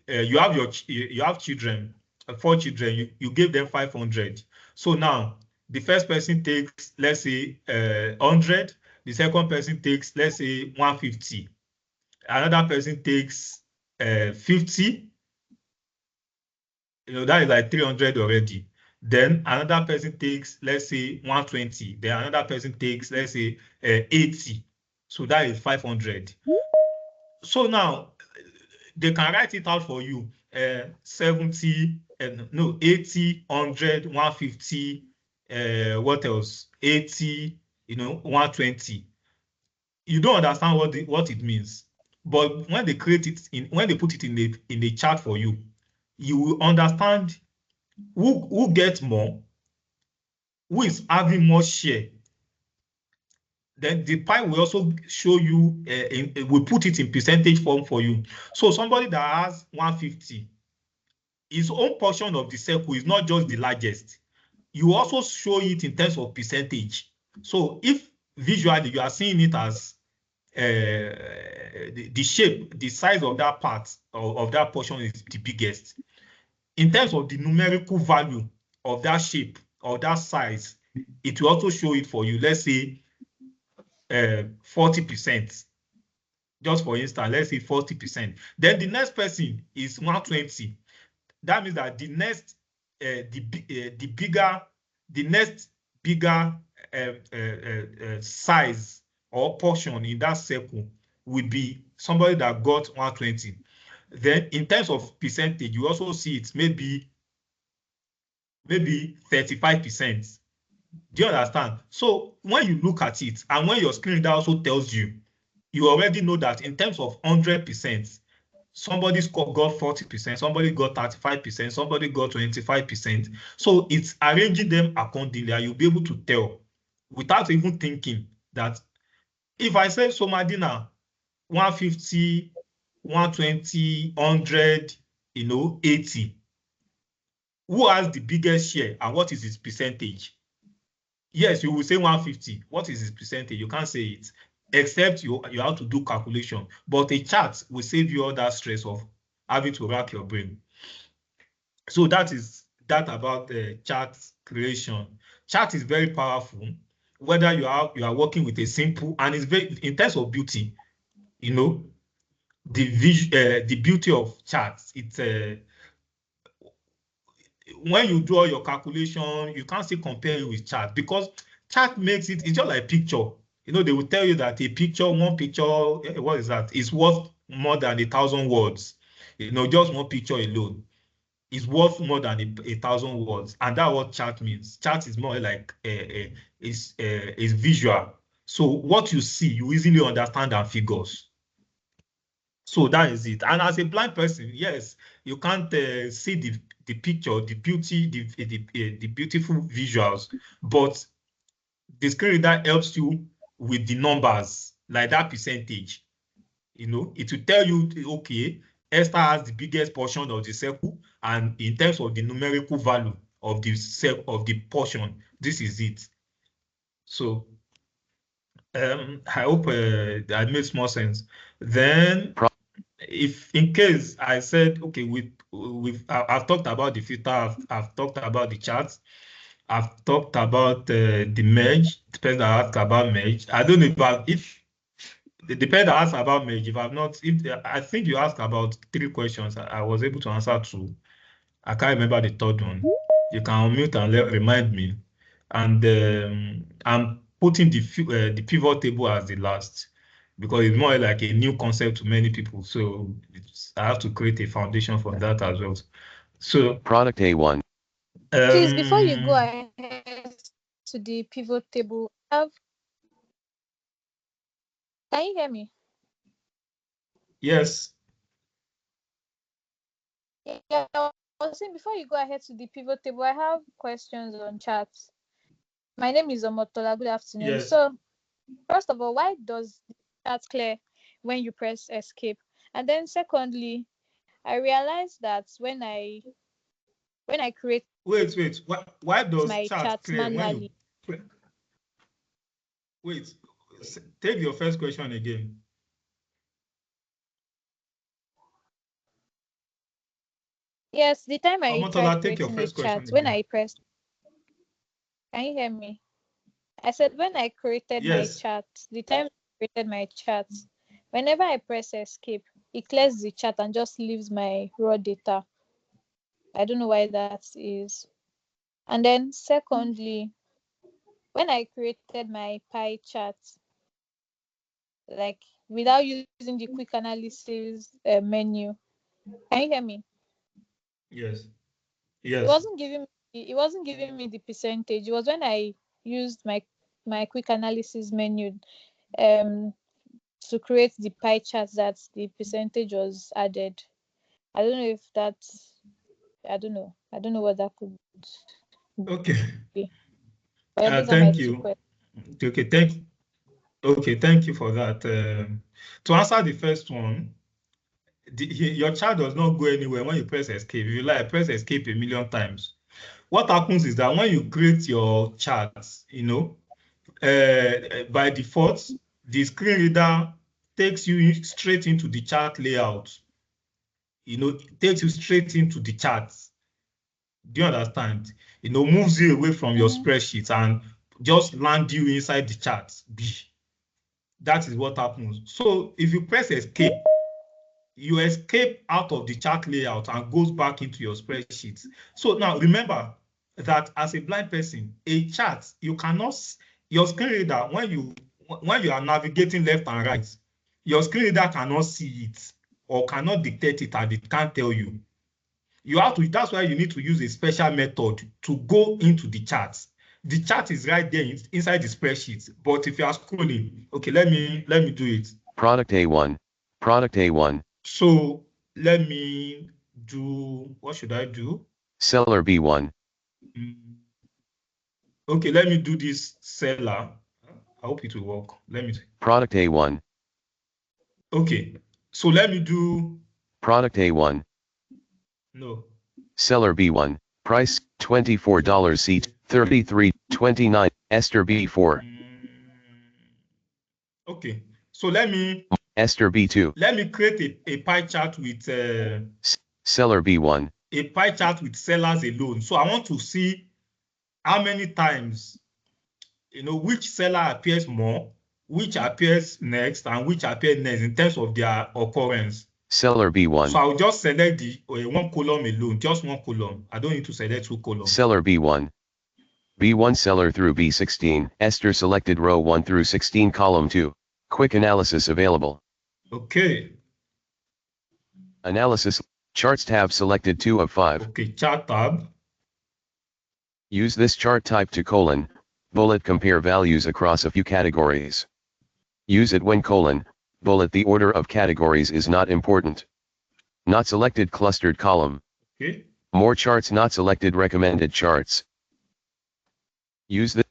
You have children, 4 children. You gave them 500. So now the first person takes, let's say, 100. The second person takes, let's say, 150. Another person takes 50. That is like 300 already. Then another person takes, let's say, 120. Then another person takes, let's say, 80. So that is 500. So now they can write it out for you. 70, 80, 100, 150, what else? 80, 120. You don't understand what it means. But when they create it when they put it in the chart for you, you will understand who gets more, who is having more share. Then the pie will also show you, we put it in percentage form for you. So somebody that has 150, his own portion of the circle is not just the largest. You also show it in terms of percentage. So if visually you are seeing it as the shape, the size of that part of that portion is the biggest, in terms of the numerical value of that shape or that size, it will also show it for you. Let's say 40%. Just for instance, let's say 40%. Then the next person is 120. That means that the next, the next bigger size or portion in that circle would be somebody that got 120. Then in terms of percentage, you also see it maybe 35%. Do you understand? So when you look at it and when your screen reader also tells you, you already know that in terms of 100%, somebody got 40%, somebody got 35%, somebody got 25%. So it's arranging them accordingly, and you'll be able to tell without even thinking that if I say Somadina 150, 120, 100, 80, who has the biggest share and what is its percentage? Yes, you will say 150. What is its percentage? You can't say it, except you have to do calculation. But a chart will save you all that stress of having to rack your brain. So that is that about the chart creation. Chart is very powerful. Whether you are working with a simple, and it's very, in terms of beauty, the beauty of charts. It's when you draw your calculation, you can't still compare it with chart, because chart makes it's just like picture. They will tell you that one picture, what is that? Is worth more than 1,000 words. Just one picture alone is worth more than 1,000 words, and that's what chart means. Chart is more like is visual. So what you see, you easily understand and figures. So that is it. And as a blind person, yes, you can't see the picture, the beauty, the beautiful visuals, but the screen reader helps you with the numbers, like that percentage. It will tell you, okay, Esther has the biggest portion of the circle, and in terms of the numerical value of the portion, this is it. So I hope that makes more sense. Then, if in case I said, okay, I've talked about the filter, I've talked about the charts, I've talked about the merge. Depends that ask about merge. I don't know if the depend that ask about merge. If I've not, if I think you asked about 3 questions, I was able to answer 2. I can't remember the third one. You can unmute and remind me. And I'm putting the pivot table as the last, because it's more like a new concept to many people. So I have to create a foundation for that as well. So Product A1. Please, before you go ahead to the pivot table, I have Can you hear me? Yes. Yeah, I was saying before you go ahead to the pivot table, I have questions on chat. My name is Omotola. Good afternoon. Yes. So, first of all, why does the chat clear when you press escape? And then, secondly, I realized that when I create Wait. Why does my chat chat clear when you manually, wait? Take your first question again. yes, the time I tried Omotola, take your creating a first question chat, when again. I pressed, can you hear me? I said when I created my Yes. chat, the time I created my chat, whenever I press escape, it clears the chat and just leaves my raw data. I don't know why that is. And then secondly, when I created my pie chart, like without using the quick analysis menu, can you hear me? Yes. It Yes. wasn't giving me the percentage. It was when I used my quick analysis menu um to create the pie chart that the percentage was added. I don't know if that's I don't know. I don't know what that could Okay. be. But yeah, those are my Thank two you. questions. Thank you for that. To answer the first one, your child does not go anywhere when you press escape. If you like, press escape a million times. What happens is that when you create your charts, by default, the screen reader takes you straight into the chart layout. It takes you straight into the charts. Do you understand? Moves you away from your Mm-hmm. spreadsheet and just land you inside the chart. That is what happens. So if you press escape, you escape out of the chart layout and goes back into your spreadsheet. So now remember that as a blind person, a chart, your screen reader, when you are navigating left and right, your screen reader cannot see it or cannot detect it and it can't tell you. That's why you need to use a special method to go into the charts. The chart is right there inside the spreadsheet. But if you are scrolling, okay, let me do it. Product A1. Product A1. So let me do, what should I do? Seller B1. Okay, let me do this seller. I hope it will work. Let me. Product A1. Okay, so let me do. Product A1. No. Seller B1. Price $24 seat 33.29. Esther B4. Okay, so let me. Esther B2. Let me create a pie chart with. Seller B1. A pie chart with sellers alone. So I want to see how many times, which seller appears more, which appears next, and which appears next in terms of their occurrence. Seller B1. So I'll just select the one column alone, just one column. I don't need to select two columns. Seller B1. B1 seller through B16. Esther selected row 1 through 16 column 2. Quick analysis available. Okay. Analysis. Charts tab selected 2 of 5. Okay, chart tab. Use this chart type to bullet compare values across a few categories. Use it when bullet the order of categories is not important. Not selected clustered column. Okay. More charts not selected recommended charts. Use the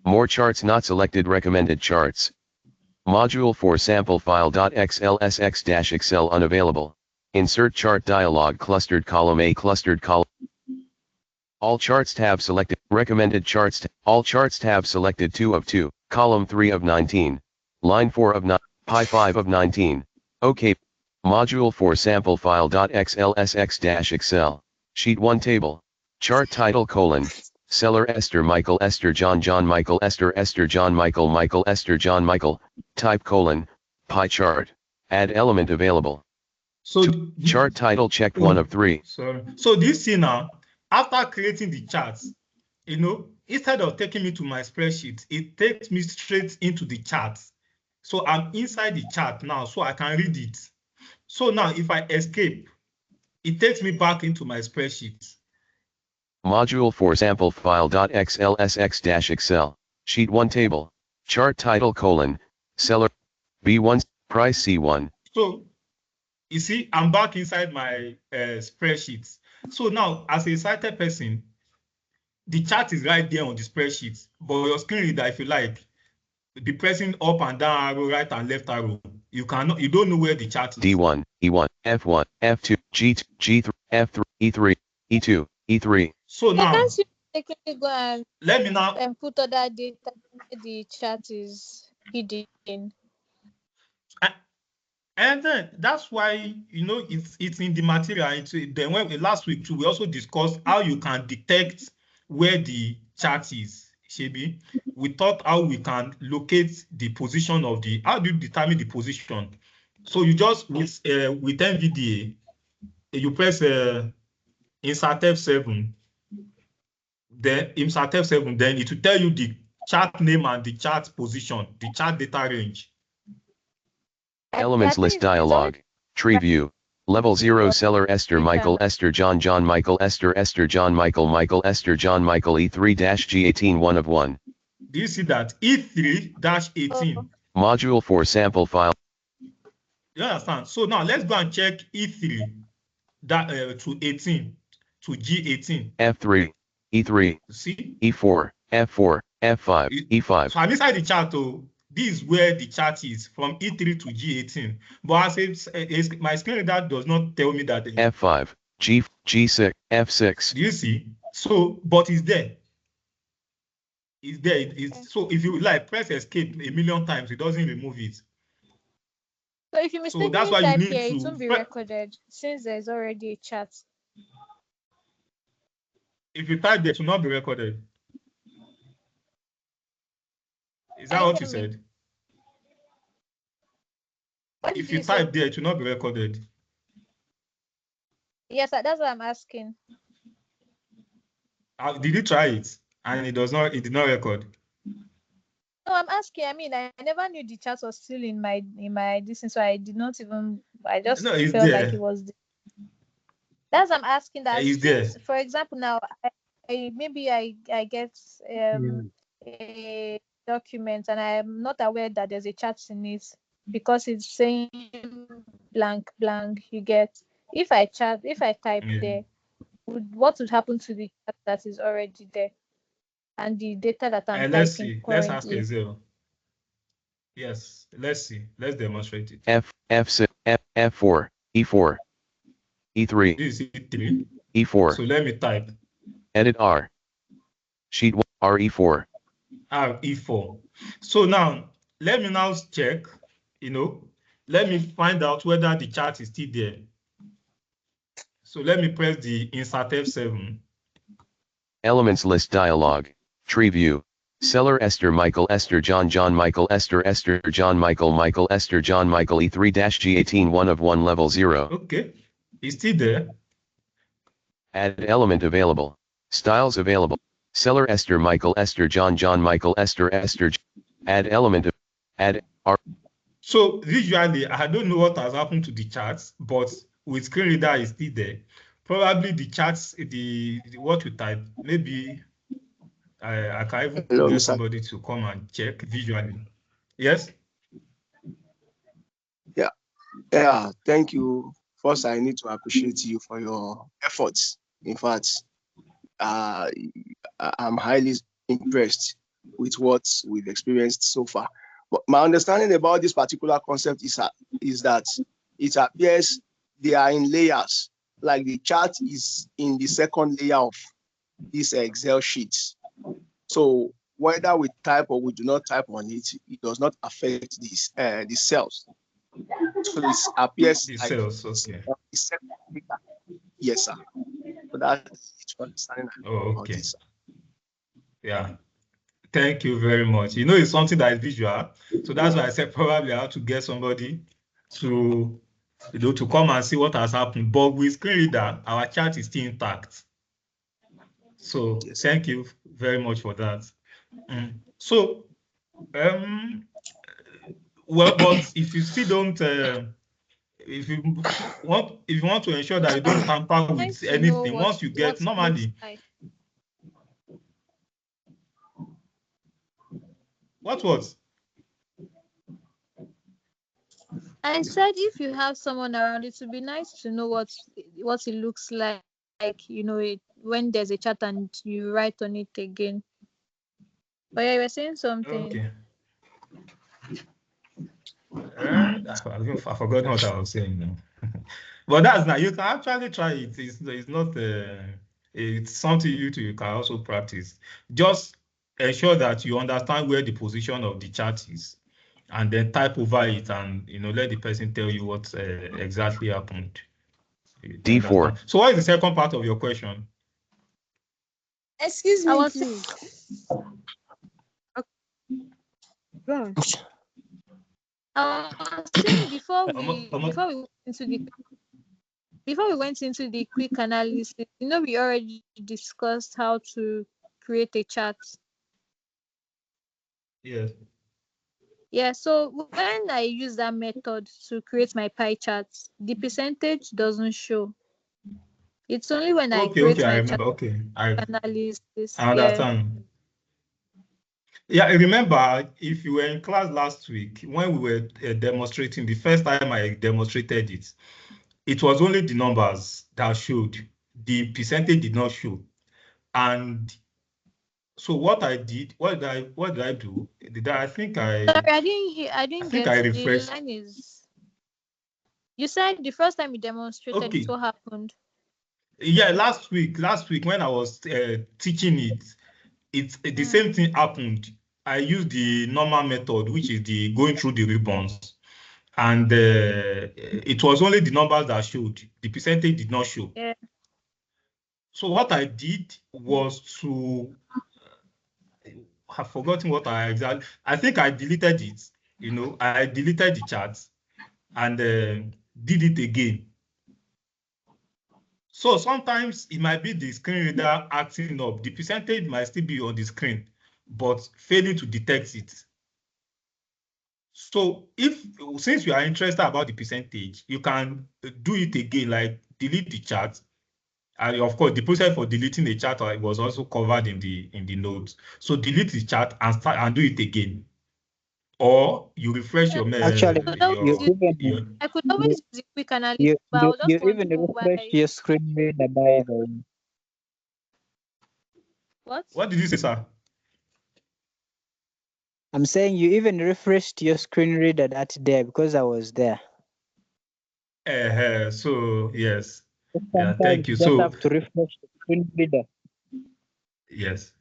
more charts not selected recommended charts. Module for sample file.xlsx-excel unavailable. Insert chart dialog clustered column A clustered column. All charts tab selected. Recommended charts. All charts tab selected 2 of 2. Column 3 of 19. Line 4 of 9. Pi 5 of 19. OK. Module for sample file.xlsx-excel. Sheet 1 table. Chart title : Seller Esther Michael Esther John Michael Esther John Michael Esther John Michael. Type : pie chart. Add element available. So chart title checked 1 of 3. Sorry. So this thing now, after creating the charts, instead of taking me to my spreadsheet, it takes me straight into the charts. So I'm inside the chart now, so I can read it. So now if I escape, it takes me back into my spreadsheet. Module for sample file.xlsx-excel. Sheet 1 table. Chart title : Seller. B1, price C1. So you see, I'm back inside my spreadsheet. So now, as a sighted person, the chart is right there on the spreadsheet, but your screen reader, if you like, be pressing up and down arrow, right and left arrow. You don't know where the chart is. D1, E1, F1, F2, G2, G3, F3, E3, E2, E3. So now, can't you technically go and let me now put other data where the chart is hidden? And then that's why it's in the material. Then when last week too, we also discussed how you can detect where the chart is. Shebi, we thought how we can locate the position of the. How do you determine the position? So you just with NVDA, you press insert F7, then insert F7, then it will tell you the chart name and the chart position, the chart data range. Elements list dialog. Tree view. Level 0 seller Esther Michael Esther John John Michael Esther Esther John Michael Michael Esther John Michael E3-G18 1 of 1. Do you see that? E3-18. Module for sample file. You understand? So now let's go and check E3 that to 18 to G18. F3, E3, See? E4, F4, F5, E5. So I'm inside the chart. This is where the chart is from E3 to G18. But as my screen reader does not tell me that. F5, G6, F6. Do you see? So, but it's there. It's there. So if you like press escape a million times, it doesn't remove it. So if you mistakenly type here, it won't be recorded since there's already a chat. If you type there, it will not be recorded. Is that what you said? If you type there, it will not be recorded. Yes, that's what I'm asking. Did you try it? And it did not record. No, I'm asking. I mean, I never knew the chat was still in my distance, so I did not even. I just felt like it was. That's what I'm asking. That since, for example, now maybe I get a document and I'm not aware that there's a chat in it because it's saying blank. You get if I type there, what would happen to the chat that is already there? And the data that I'm let's typing see. currently. Let's ask Ezel. Yes, let's see. Let's demonstrate it. F6, F4, E4, E3. This is E3. E4. So let me type. Edit R. Sheet 1, RE4. RE4. So now, let me now check, let me find out whether the chart is still there. So let me press the insert F7. Elements list dialog. Tree view. Seller Esther Michael Esther John John Michael Esther Esther John Michael Michael Esther John Michael E3-G18 1 of 1 level 0. Okay. It's still there. Add element available. Styles available. Seller Esther Michael Esther John John Michael Esther Esther. Add element. Add R. So visually, I don't know what has happened to the charts, but with screen reader is still there. Probably the charts, the what you type, maybe I can even get somebody to come and check visually. Yes? Yeah, thank you. First, I need to appreciate you for your efforts. In fact, I'm highly impressed with what we've experienced so far. But my understanding about this particular concept is that it appears they are in layers. Like the chart is in the second layer of this Excel sheet. So whether we type or we do not type on it, it does not affect these the cells. So it appears the like cells, okay. Yes, sir. So that's understanding. Okay. Yeah. Thank you very much. It's something that is visual. So that's why I said probably I have to get somebody to to come and see what has happened. But with screen reader, our chart is still intact. So thank you very much for that. So well, but if you still don't if you want to ensure that you don't tamper with anything, once you get normally. What was? I said if you have someone around, it would be nice to know what it looks like. When there's a chat and you write on it again. But yeah, you were saying something. Okay. I forgot what I was saying now. But that's not, you can actually try it. It's not, it's something you can also practice. Just ensure that you understand where the position of the chart is, and then type over it and, let the person tell you what exactly happened. You D4. understand? So what is the second part of your question? Excuse I me, was please. Go on. I was saying before Um, we went into the quick analysis, we already discussed how to create a chart. Yes. Yeah, so when I use that method to create my pie charts, the percentage doesn't show. It's only when I create I my chart remember. Okay, I analysis. Yeah. understand. Yeah, I remember if you were in class last week when we were demonstrating, the first time I demonstrated it, it was only the numbers that showed. The percentage did not show. And so what I did, what did I do? I think Sorry, I didn't hear. I I didn't think get I the refreshed. line is. You said the first time you demonstrated it, Okay. what happened? Yeah, last week when I was teaching it, the same thing happened. I used the normal method, which is the going through the ribbons. And it was only the numbers that showed. The percentage did not show. Yeah. So what I did was to have forgotten what I think I deleted it. I deleted the chart and did it again. So sometimes it might be the screen reader acting up. The percentage might still be on the screen, but failing to detect it. So since you are interested about the percentage, you can do it again, like delete the chart. And of course, the process for deleting the chart was also covered in the notes. So delete the chart and start and do it again, or you refresh your Actually, you your even your. I could you, always use a quick analysis, but I you was just even wondering refresh why. your screen reader by the way. What? What did you say, sir? I'm saying you even refreshed your screen reader that day because I was there. So yes, yeah, Sometimes thank you. you just So have to refresh the screen reader. yes,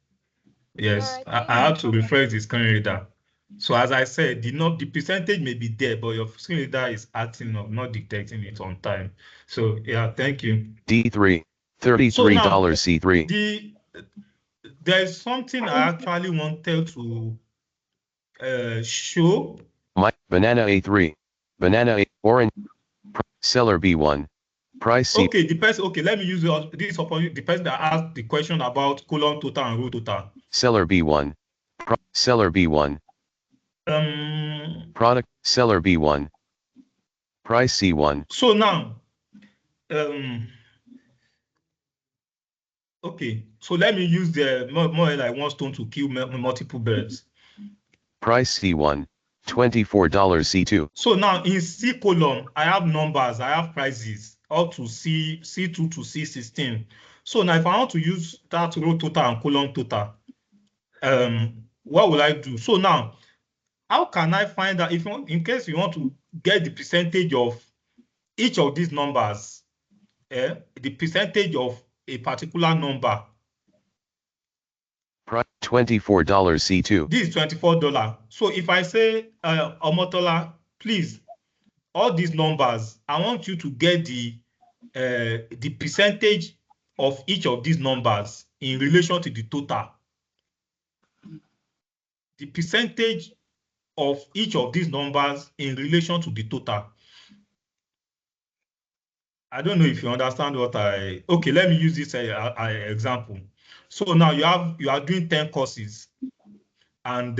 All yes, right, I thank had you. to refresh the screen reader. So as I said, the percentage may be there, but your screen reader is acting up, not detecting it on time. So yeah, thank you. D3. So now $33 C3. there's something I actually wanted to show. Banana A3. Banana A. Orange. Seller B1. Price C. Okay, let me use this opportunity. The person that asked the question about column total and row total. Seller B1. Seller B1. Product. Seller B1. Price C1. So now, okay, so let me use the more like one stone to kill multiple birds. Price C1. $24 C2. So now in C column, I have numbers, I have prices up to C2 to C16. So now if I want to use that row total and column total, what will I do? So now, how can I find that in case you want to get the percentage of each of these numbers, the percentage of a particular number? $24 C2. This is $24. So if I say, Omotola, please, all these numbers, I want you to get the percentage of each of these numbers in relation to the total. The percentage of each of these numbers in relation to the total. I don't know if you understand what okay, let me use this example. So now you are doing 10 courses, and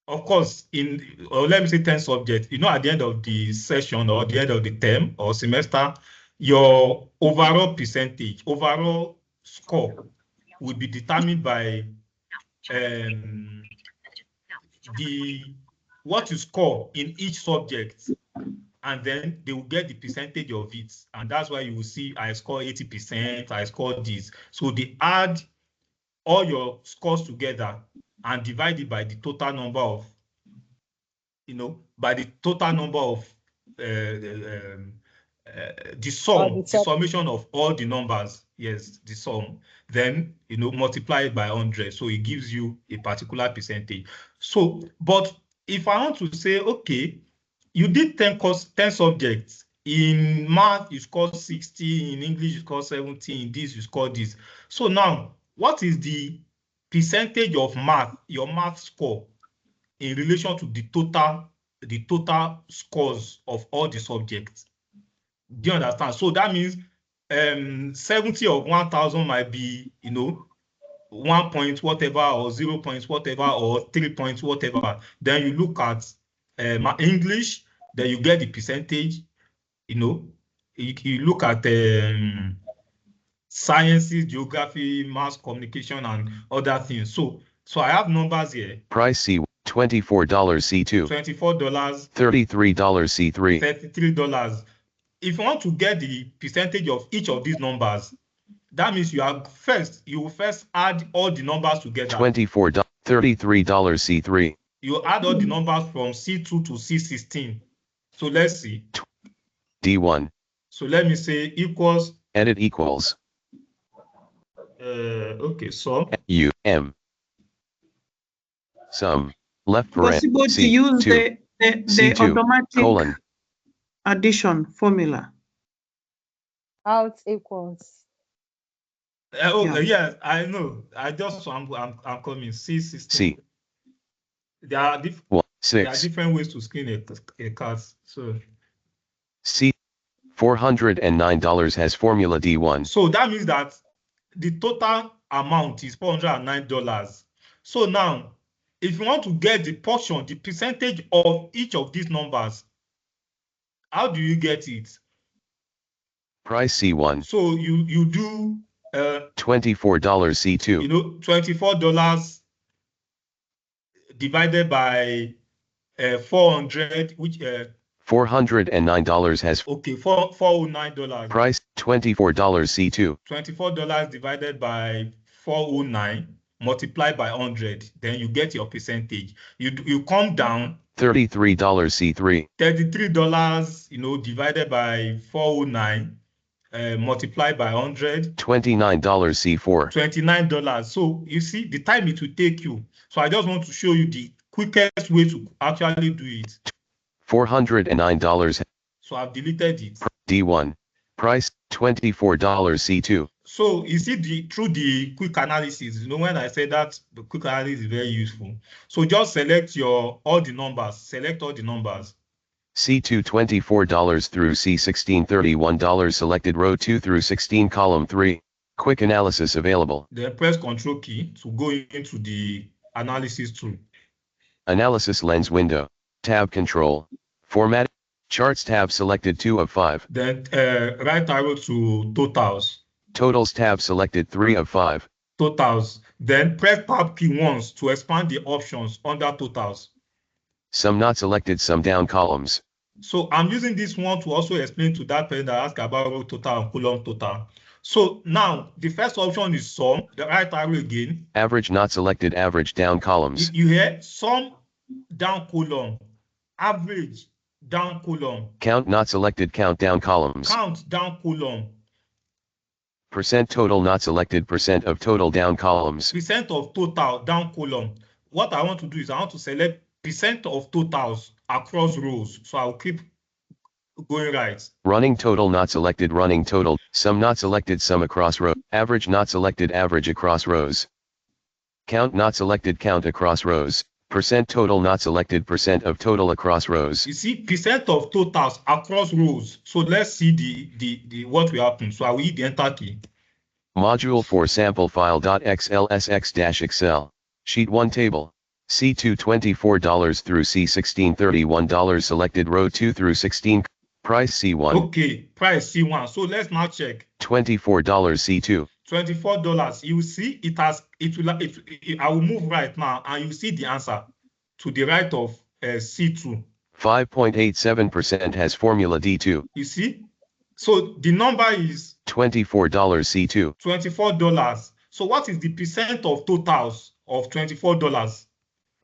of course, or let me say 10 subjects, at the end of the session or the end of the term or semester, your overall percentage, overall score will be determined by the what you score in each subject, and then they will get the percentage of it. And that's why you will see I score 80%, I score this. So they add all your scores together and divide it by the total number of, by the total number of the sum, the summation of all the numbers. Yes, the sum. Then, multiply it by 100. So it gives you a particular percentage. So, but if I want to say, okay, you did 10 subjects. In math, you scored 60. In English, you scored 70. In this, you scored this. So now, what is the percentage of your math score in relation to the total scores of all the subjects? Do you understand? So that means 70 of 1,000 might be, 1 point whatever, or 0 point whatever, or 3 points whatever. Then you look at English, then you get the percentage. You look at sciences, geography, mass communication, and other things. So I have numbers here. Price C, $24 C2. $24. $33 C3. $33. If you want to get the percentage of each of these numbers, that means you will first add all the numbers together. $33 C3. You add all the numbers from C2 to C16. So let's see. D1. So let me say equals. Edit equals. Okay, so. U-M. Sum. Left paren. Possible to use the automatic addition formula. Out equals. Yes, I know. I'm coming. C16. C. There are different ways to screen a card. So C. $409 has formula D1. So that means that the total amount is $409. So now, if you want to get the portion, the percentage of each of these numbers, how do you get it? Price C1. So you do $24 C2. $24 divided by 400, which $409 has. Okay, $409. Price $24 C2. $24 divided by 409 multiplied by 100. Then you get your percentage. You come down. $33 C3. $33, divided by 409 multiplied by 100. $29 C4. $29. So you see the time it will take you. So I just want to show you the quickest way to actually do it. $409. So I've deleted it. D1. Price $24 C2. So you see through the quick analysis, when I said that the quick analysis is very useful. So just select all the numbers. Select all the numbers. C2 $24 through C16 $31 selected row 2 through 16 column 3. Quick analysis available. Then press Ctrl key to go into the analysis tool. Analysis lens window. Tab control. Format. Charts tab selected 2 of 5. Then right arrow to totals. Totals tab selected 3 of 5. Totals. Then press tab key once to expand the options under totals. Sum not selected, sum down columns. So I'm using this one to also explain to that person that asked about row total and column total. So now the first option is sum. The right arrow again. Average not selected, average down columns. You hear sum down column, average down column. Count not selected, count down columns. Count down column. Percent total not selected, percent of total down columns. Percent of total down column. What I want to do is I want to select percent of totals across rows. So I'll keep going right. Running total not selected, running total. Sum not selected, sum across row. Average not selected, average across rows. Count not selected, count across rows. Percent total not selected, percent of total across rows. You see, percent of totals across rows. So let's see the what will happen. So I will hit the enter key. Module 4 sample file.xlsx-excel. Sheet 1 table. C2 $24 through C16 $31 selected row 2 through 16. Price C1. Okay, price C1. So let's now check. $24 C2. $24. You see, I will move right now and you see the answer to the right of C2. 5.87% has formula D2. You see? So the number is $24 C2. $24. So what is the percent of totals of $24?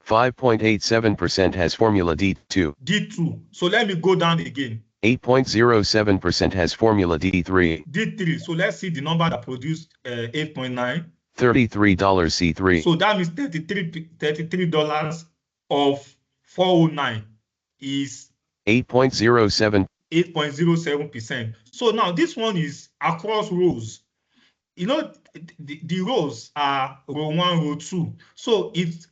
5.87% has formula D2. D2. So let me go down again. 8.07% has formula D3. D3. So let's see the number that produced 8.9. $33 C3. So that means $33 of 409 is 8.07. 8.07%. So now this one is across rows. You know, the rows are row 1, row 2. So it's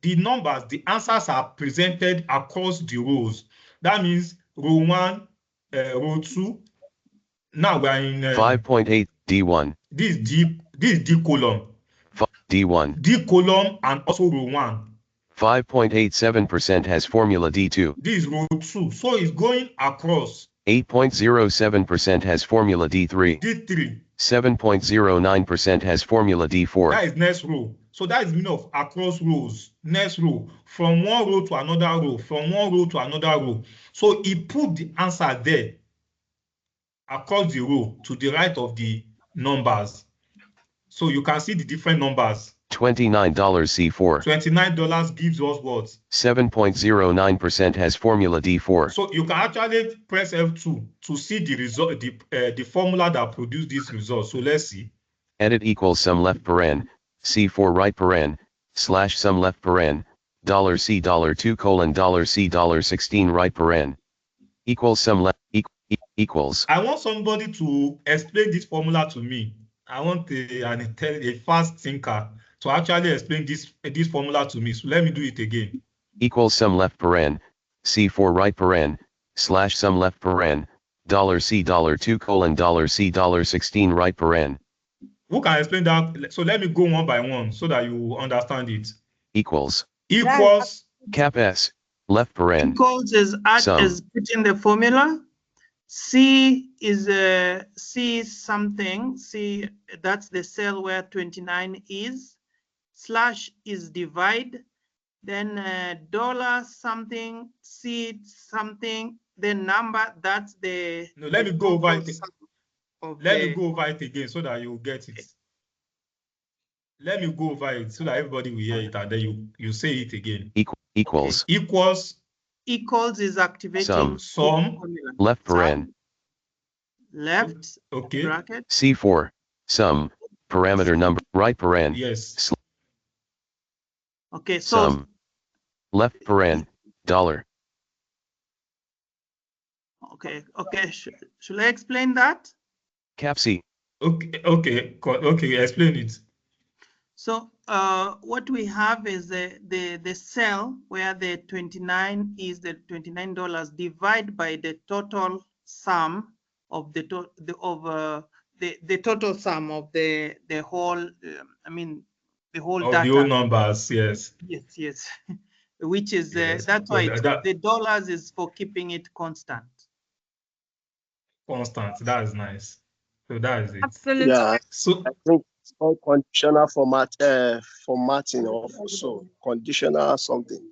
the numbers, the answers are presented across the rows. That means row 1, row 2. Now we are in 5.8 D1. This is D column. D1. D column and also row 1. 5.87% has formula D2. This is row 2. So it's going across. 8.07% has formula D3. D3. 7.09% has formula D4. That is next row. So that is the meaning of across rows. Next row. From one row to another row. From one row to another row. So he put the answer there across the row to the right of the numbers. So you can see the different numbers. $29 C4. $29 gives us what? 7.09% has formula D4. So you can actually press F2 to see the result, the formula that produced this result. So let's see. Edit equals sum left paren, C4 right paren, slash sum left paren, $C $2 colon $C $16 right paren, equals sum left equals. I want somebody to explain this formula to me. I want a fast thinker to actually explain this formula to me. So let me do it again. Equals sum left paren, C4 right paren, slash sum left paren, $C $2 colon $C $16 right paren. Who can explain that? So let me go one by one so that you understand it. Equals. Equals. Cap S, left paren. Equals is put in the formula. C is C something. C, that's the cell where 29 is. Slash is divide. Then dollar something, C something, then number, that's the. No, let me go over it. Let me go over it again so that you get it. Let me go over it so that everybody will hear it and then you say it again. Equals. Okay. Equals is activating sum left paren. Left okay bracket. C4 sum parameter number right paren. Yes. Okay, so sum left paren $. Okay. Should I explain that? Cap C. Okay, explain it. So what we have is the cell where the 29 is the $29 divided by the total sum of the total sum of the whole the whole of data. the whole numbers, yes. Yes. Which is yes. That's why the dollars is for keeping it constant. Constant, that is nice. So that is it. Absolutely. Yeah, so I think it's called conditional formatting or so conditional something.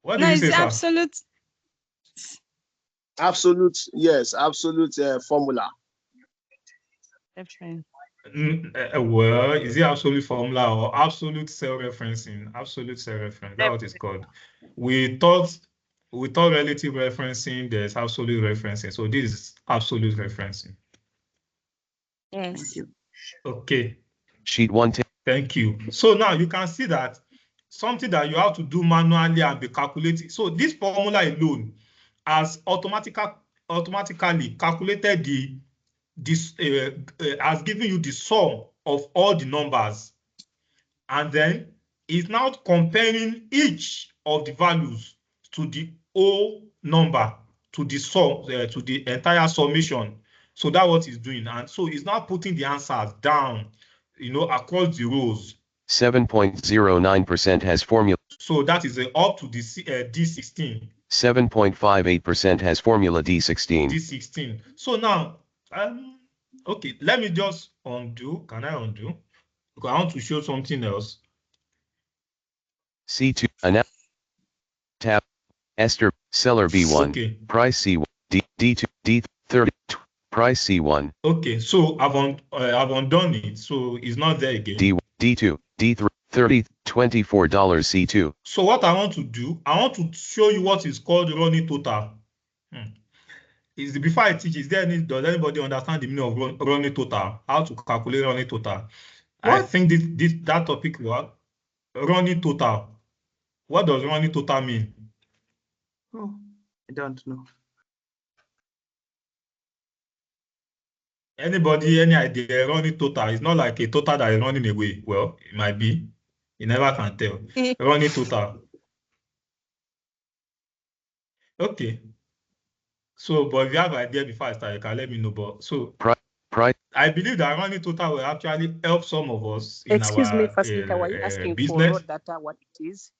What do you say, it's sir? absolute. Absolute, yes, absolute formula. Well, is it absolute formula or absolute self-referencing? Absolute self-reference, that's what it's called. We thought relative referencing, there's absolute referencing. So this is absolute referencing. Yes. Thank you. Okay. Sheet 1. Thank you. So now you can see that something that you have to do manually and be calculated. So this formula alone has automatically calculated has given you the sum of all the numbers, and then is now comparing each of the values to the whole number, to the sum, to the entire summation. So that's what it's doing, and so it's now putting the answers down, across the rows. 7.09% has formula. So that is up to the D16. 7.58% has formula D16. D16. So now, okay, let me just undo. Can I undo? Because I want to show something else. C2. Tab. Esther. Seller B1. Okay. Price C1. D2. D30. Price C1. Okay, so I've undone it, so it's not there again. D2. D3. 30. $24 C2. So what I want to do, I want to show you what is called running total. Before I teach, does anybody understand the meaning of running total? How to calculate running total? I What? think that topic was running total. What does running total mean? Oh, I don't know. Anybody, any idea? Running total is not like a total that is running away. Well, it might be. You never can tell. Running total. Okay. So, but if you have an idea before I start, you can let me know. But so, I believe that running total will actually help some of us in Excuse me, our first speaker, were you asking for business. raw data, what it is?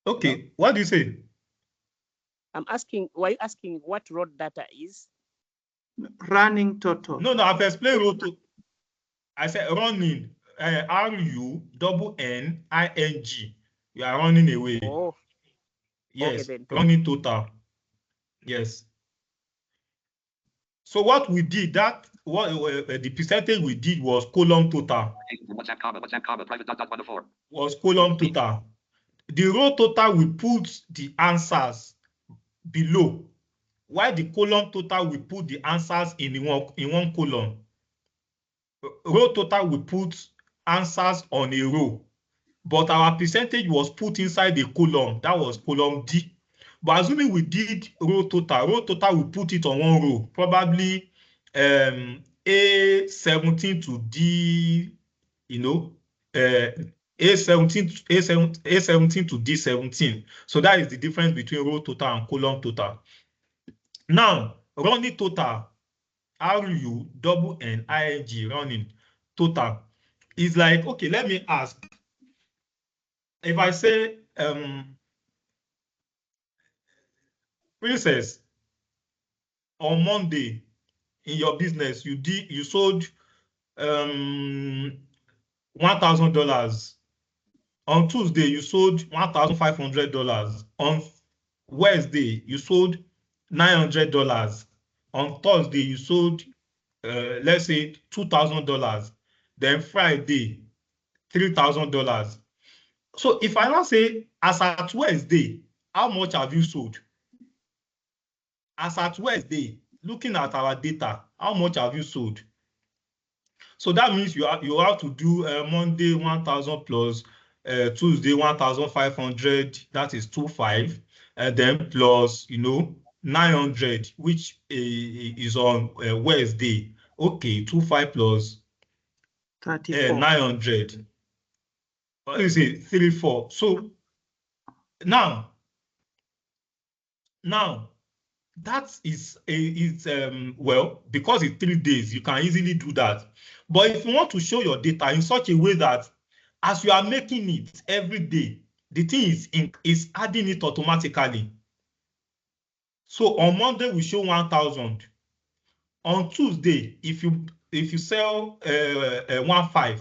Okay, No? what do you say? I'm asking, were you asking what raw data is? Running total. No, I've explained raw total. I said running, RUNNING. You are running away. Oh. Yes, Okay, then. running total. Yes. So what we did, the percentage we did was column total. WhatsApp comma, private dot 1 to 4. Was column total. The row total we put the answers below, while the column total we put the answers in one column. Row total we put answers on a row, but our percentage was put inside the column. That was column D. But assuming we did row total we put it on one row, probably A17 to D, A17 to D17. So that is the difference between row total and column total. Now, running total, RUNNING, running total, is like, okay, let me ask. If I say, Princess, on Monday in your business, you sold $1,000. On Tuesday, you sold $1,500. On Wednesday, you sold $900. On Thursday, you sold, let's say, $2,000. Then Friday, $3,000. So if I now say, as at Wednesday, how much have you sold? As at Wednesday, looking at our data, how much have you sold? So that means you have to do Monday 1,000 plus Tuesday 1,500. That is 2,500, and then plus 900, which is on Wednesday. Okay, 2,500 plus 34. 900. What is it? 3,400. So now that is well, because it's 3 days, you can easily do that. But if you want to show your data in such a way that as you are making it every day, the thing is adding it automatically. So on Monday we show 1,000. On Tuesday, if you sell 1,500,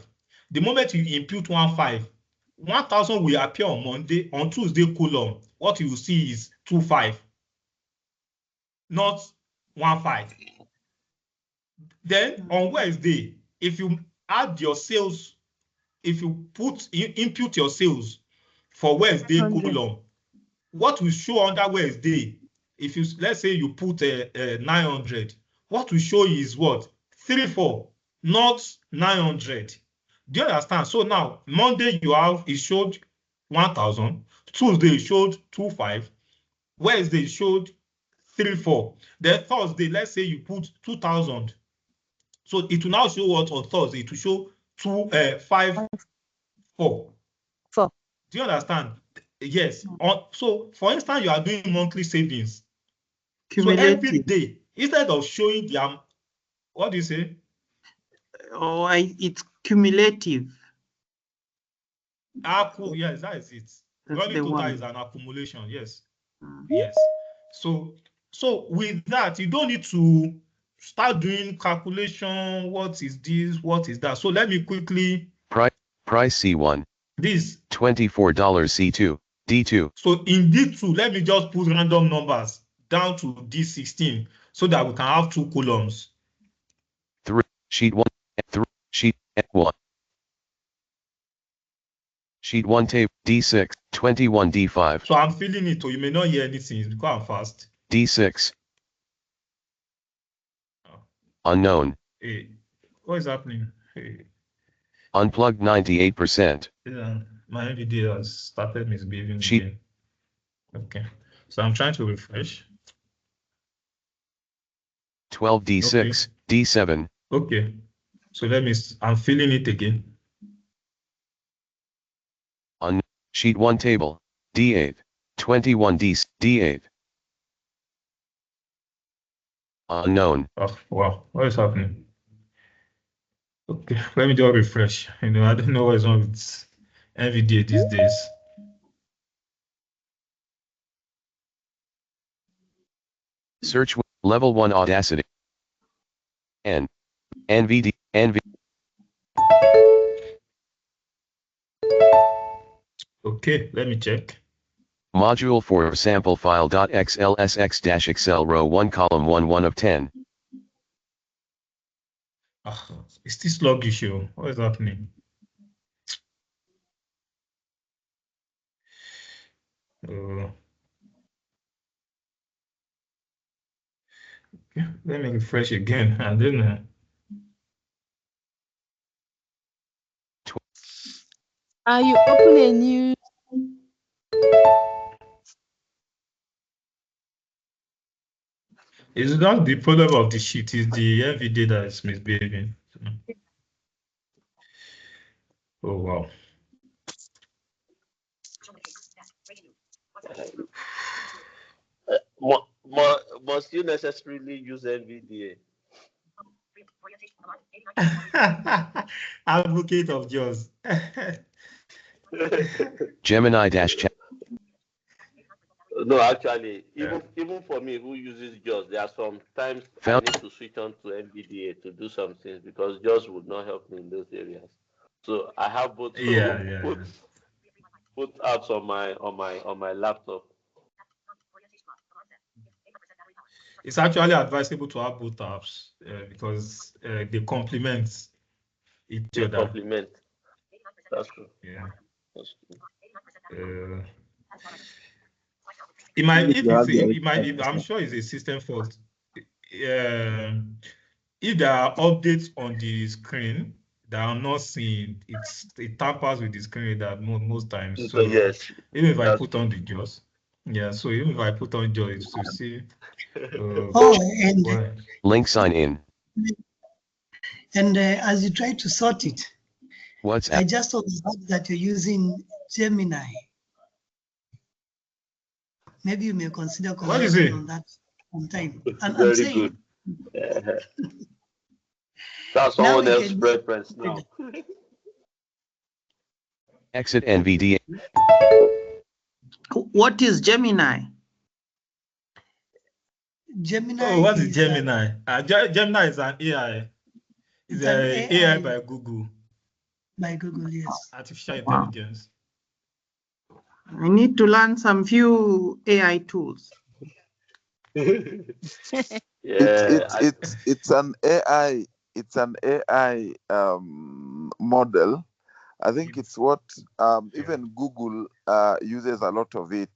the moment you input 1,500, 1,000 will appear on Monday. On Tuesday column, what you will see is 2,500. Not 1,500. Then on Wednesday, if you add your sales, if you input your sales for Wednesday 100. column, what will show under Wednesday, if you, let's say you put 900, what will show is what? 3,400, not 900. Do you understand? So now Monday it showed 1,000, Tuesday it showed 2,500, Wednesday it showed 3,400. Then Thursday, let's say you put 2,000. So it will now show what on Thursday? It will show 2,504. 4. Do you understand? Yes. So for instance, you are doing monthly savings. Cumulative. So every day, instead of showing what do you say? Oh, it's cumulative. Yes, that is it. That's Running the total one. is an accumulation. Yes. Yes. So with that, you don't need to start doing calculation. What is this? What is that? So let me quickly. Price Price C1. This. $24 C2. D2. So in D2, let me just put random numbers down to D16 so that we can have 2 columns. 3. Sheet 1. 3. Sheet 1. Sheet 1 tape D6. 21 D5. So I'm feeling it, or you may not hear anything. It's because I'm fast. D6. Unknown. Hey, what is happening? Hey. Unplugged 98%. Yeah, my NVIDIA has started misbehaving Sheet. again. Okay, so I'm trying to refresh. 12 D6. Okay. D7. Okay, so I'm feeling it again. On sheet 1 table. D8. 21 D8. Unknown. Oh, wow, what is happening? Okay, let me just refresh. I don't know what's wrong with NVIDIA these days. Search level 1 Audacity. NVD. Okay, let me check. Module 4 sample file.xlsx-excel row 1 column 1 of 10. It's this sluggish. What is happening? Okay, let me refresh again and then. You open a new. It's not the problem of the sheet, it's the NVIDIA that is misbehaving. Oh, wow. Must you necessarily use NVDA? Advocate of Jaws. Gemini-chat. No, actually, even for me who uses JAWS, there are some times I need to switch on to NVDA to do some things because JAWS would not help me in those areas. So I have both both apps on my laptop. It's actually advisable to have both apps because they complement each other. Complement. That's true. Yeah. That's true. I'm sure it's a system fault. If there are updates on the screen that I'm not seeing, it tampers with the screen that most times. So yes, even if I put on the JAWS, so even if I put on JAWS to see. And link sign in. And as you try to sort it, WhatsApp. I just observed that you're using Gemini. Maybe you may consider collaborating on that sometime. I'm saying. Good. That's someone else's preference now. Exit NVDA. What is Gemini? Gemini. Oh, what is Gemini? Gemini is an AI. It's an AI by Google. By Google, yes. Artificial intelligence. I need to learn some few AI tools. It's an AI. It's an AI model. I think it's what even Google uses a lot of it.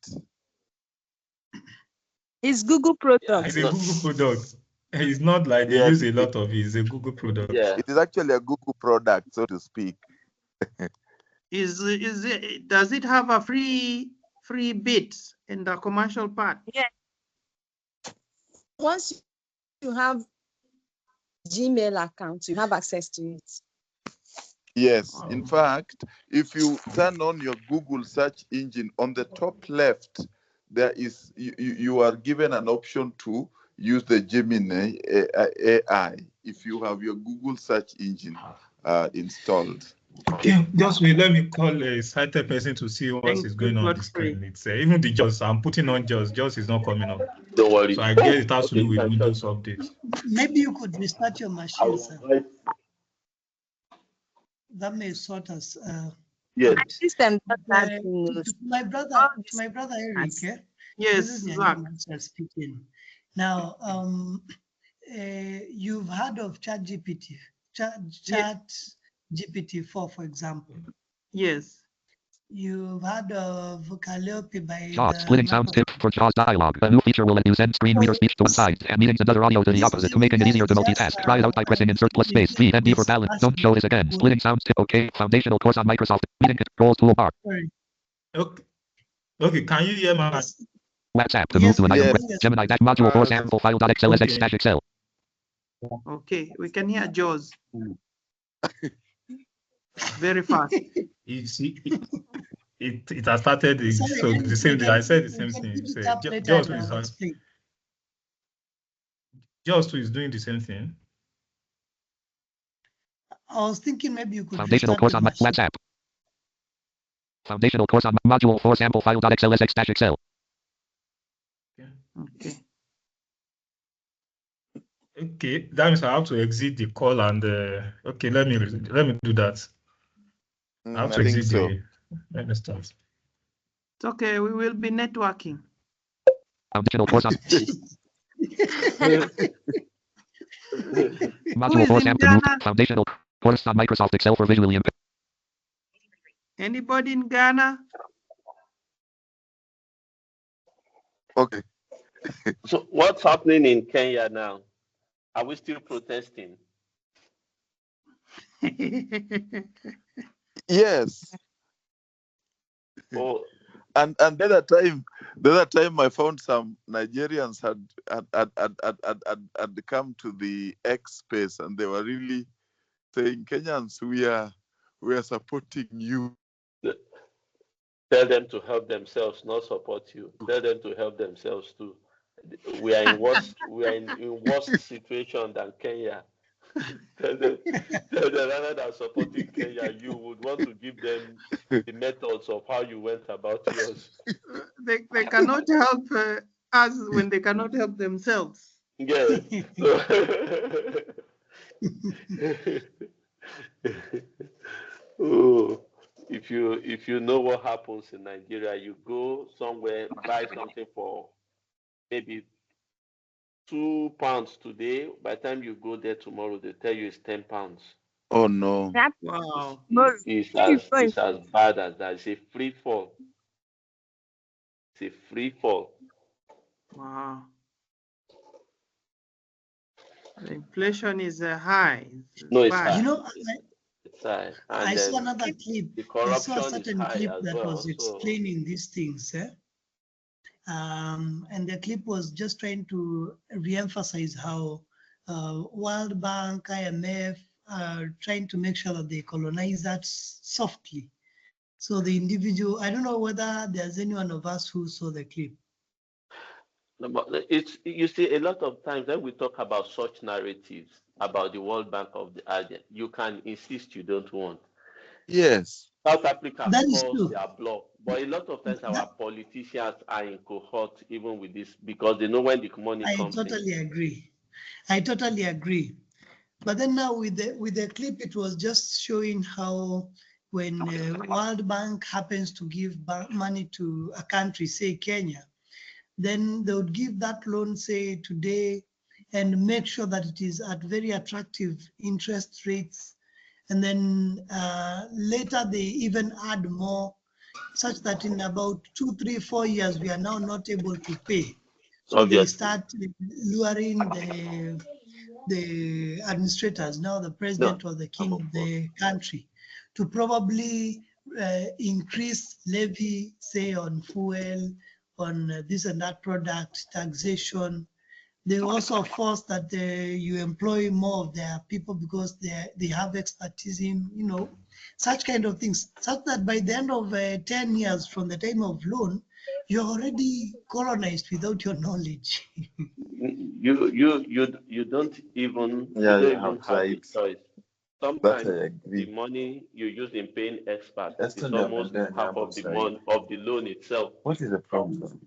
It's Google product. It's a Google product. It's not like they use a lot of it. It's a Google product. It is actually a Google product, so to speak. Does it have a free bit in the commercial part? Yeah. Once you have Gmail account, you have access to it. Yes. In fact, if you turn on your Google search engine on the top left, there is you are given an option to use the Gemini AI if you have your Google search engine installed. Okay, just wait. Let me call a sighted person to see what is going on the screen. It's even the JAWS. I'm putting on JAWS. JAWS is not coming up. Don't worry. So I guess it has to do with Windows update. Maybe you could restart your machine, sir. that may sort us. Yes. out. System But, to my brother Eric, this is Yes, Zach. Nyanja speaking. Now, you've heard of ChatGPT, GPT-4, for example. Yes. You've heard of Calliope by JAWS, splitting sounds tip for JAWS dialog. A new feature will let you send screen reader speech to one side and meetings and other audio to the opposite to making it easier to multitask. Try it out by pressing insert plus space V and D for balance. Don't show this again. Splitting sounds tip. Okay. Foundational course on Microsoft. Meeting controls toolbar. Okay. Okay. Can you hear my? WhatsApp to move to an item. Gemini dash module 4 sample file dot XLSX dash Excel. Okay, we can hear Jaws. Very fast. You see, it has started. So the same thing. I said the same thing. You said just is doing the same thing. I was thinking maybe you could Foundational course on WhatsApp. Foundational course on module 4 sample file dot XLSX dash Excel. Okay. Okay, that means I have to exit the call and okay, let me do that. I have to exit the. Let me start. It's okay. We will be networking. Foundational course on module 4 sample move. Foundational course on Microsoft Excel for visually impaired. Anybody in Ghana? Okay. So what's happening in Kenya now? Are we still protesting? Yes. Oh. And the other time I found some Nigerians had come to the X space and they were really saying, Kenyans, we are supporting you. Tell them to help themselves, not support you. Tell them to help themselves too. We are in worse situation than Kenya. Tell them rather than supporting Kenya, you would want to give them the methods of how you went about yours. They cannot help us when they cannot help themselves. Yes. Oh, if you know what happens in Nigeria, you go somewhere, buy something for maybe £2 today. By the time you go there tomorrow, they tell you it's £10. Oh no! Wow! It's as bad as that. It's a free fall. It's a free fall. Wow! The inflation is high. No, it's high. You know, it's high. And I saw another clip. The I saw a corruption certain is high clip as that well. was explaining these things. And the clip was just trying to re-emphasize how World Bank, IMF are trying to make sure that they colonize that softly. So the individual, I don't know whether there's any one of us who saw the clip. No, but you see, a lot of times when we talk about such narratives about the World Bank of the Agent, you can insist you don't want. Yes. South Africa That is calls true. their bluff, but a lot of times our politicians are in cohort even with this because they know when the money comes I totally agree. I totally agree. But then now with the clip, it was just showing how when World Bank happens to give money to a country, say Kenya, then they would give that loan, say today, and make sure that it is at very attractive interest rates. And then later they even add more, such that in about 2, 3, 4 years, we are now not able to pay. So they start luring the administrators, now the president or the king of the country, to probably increase levy, say on fuel, on this and that product, taxation. They also force that you employ more of their people because they have expertise in, such kind of things, such that by the end of 10 years from the time of loan, you're already colonized without your knowledge. You don't even have the choice. Sometimes the money you use in paying experts is almost half of the money of the loan itself. What is the problem?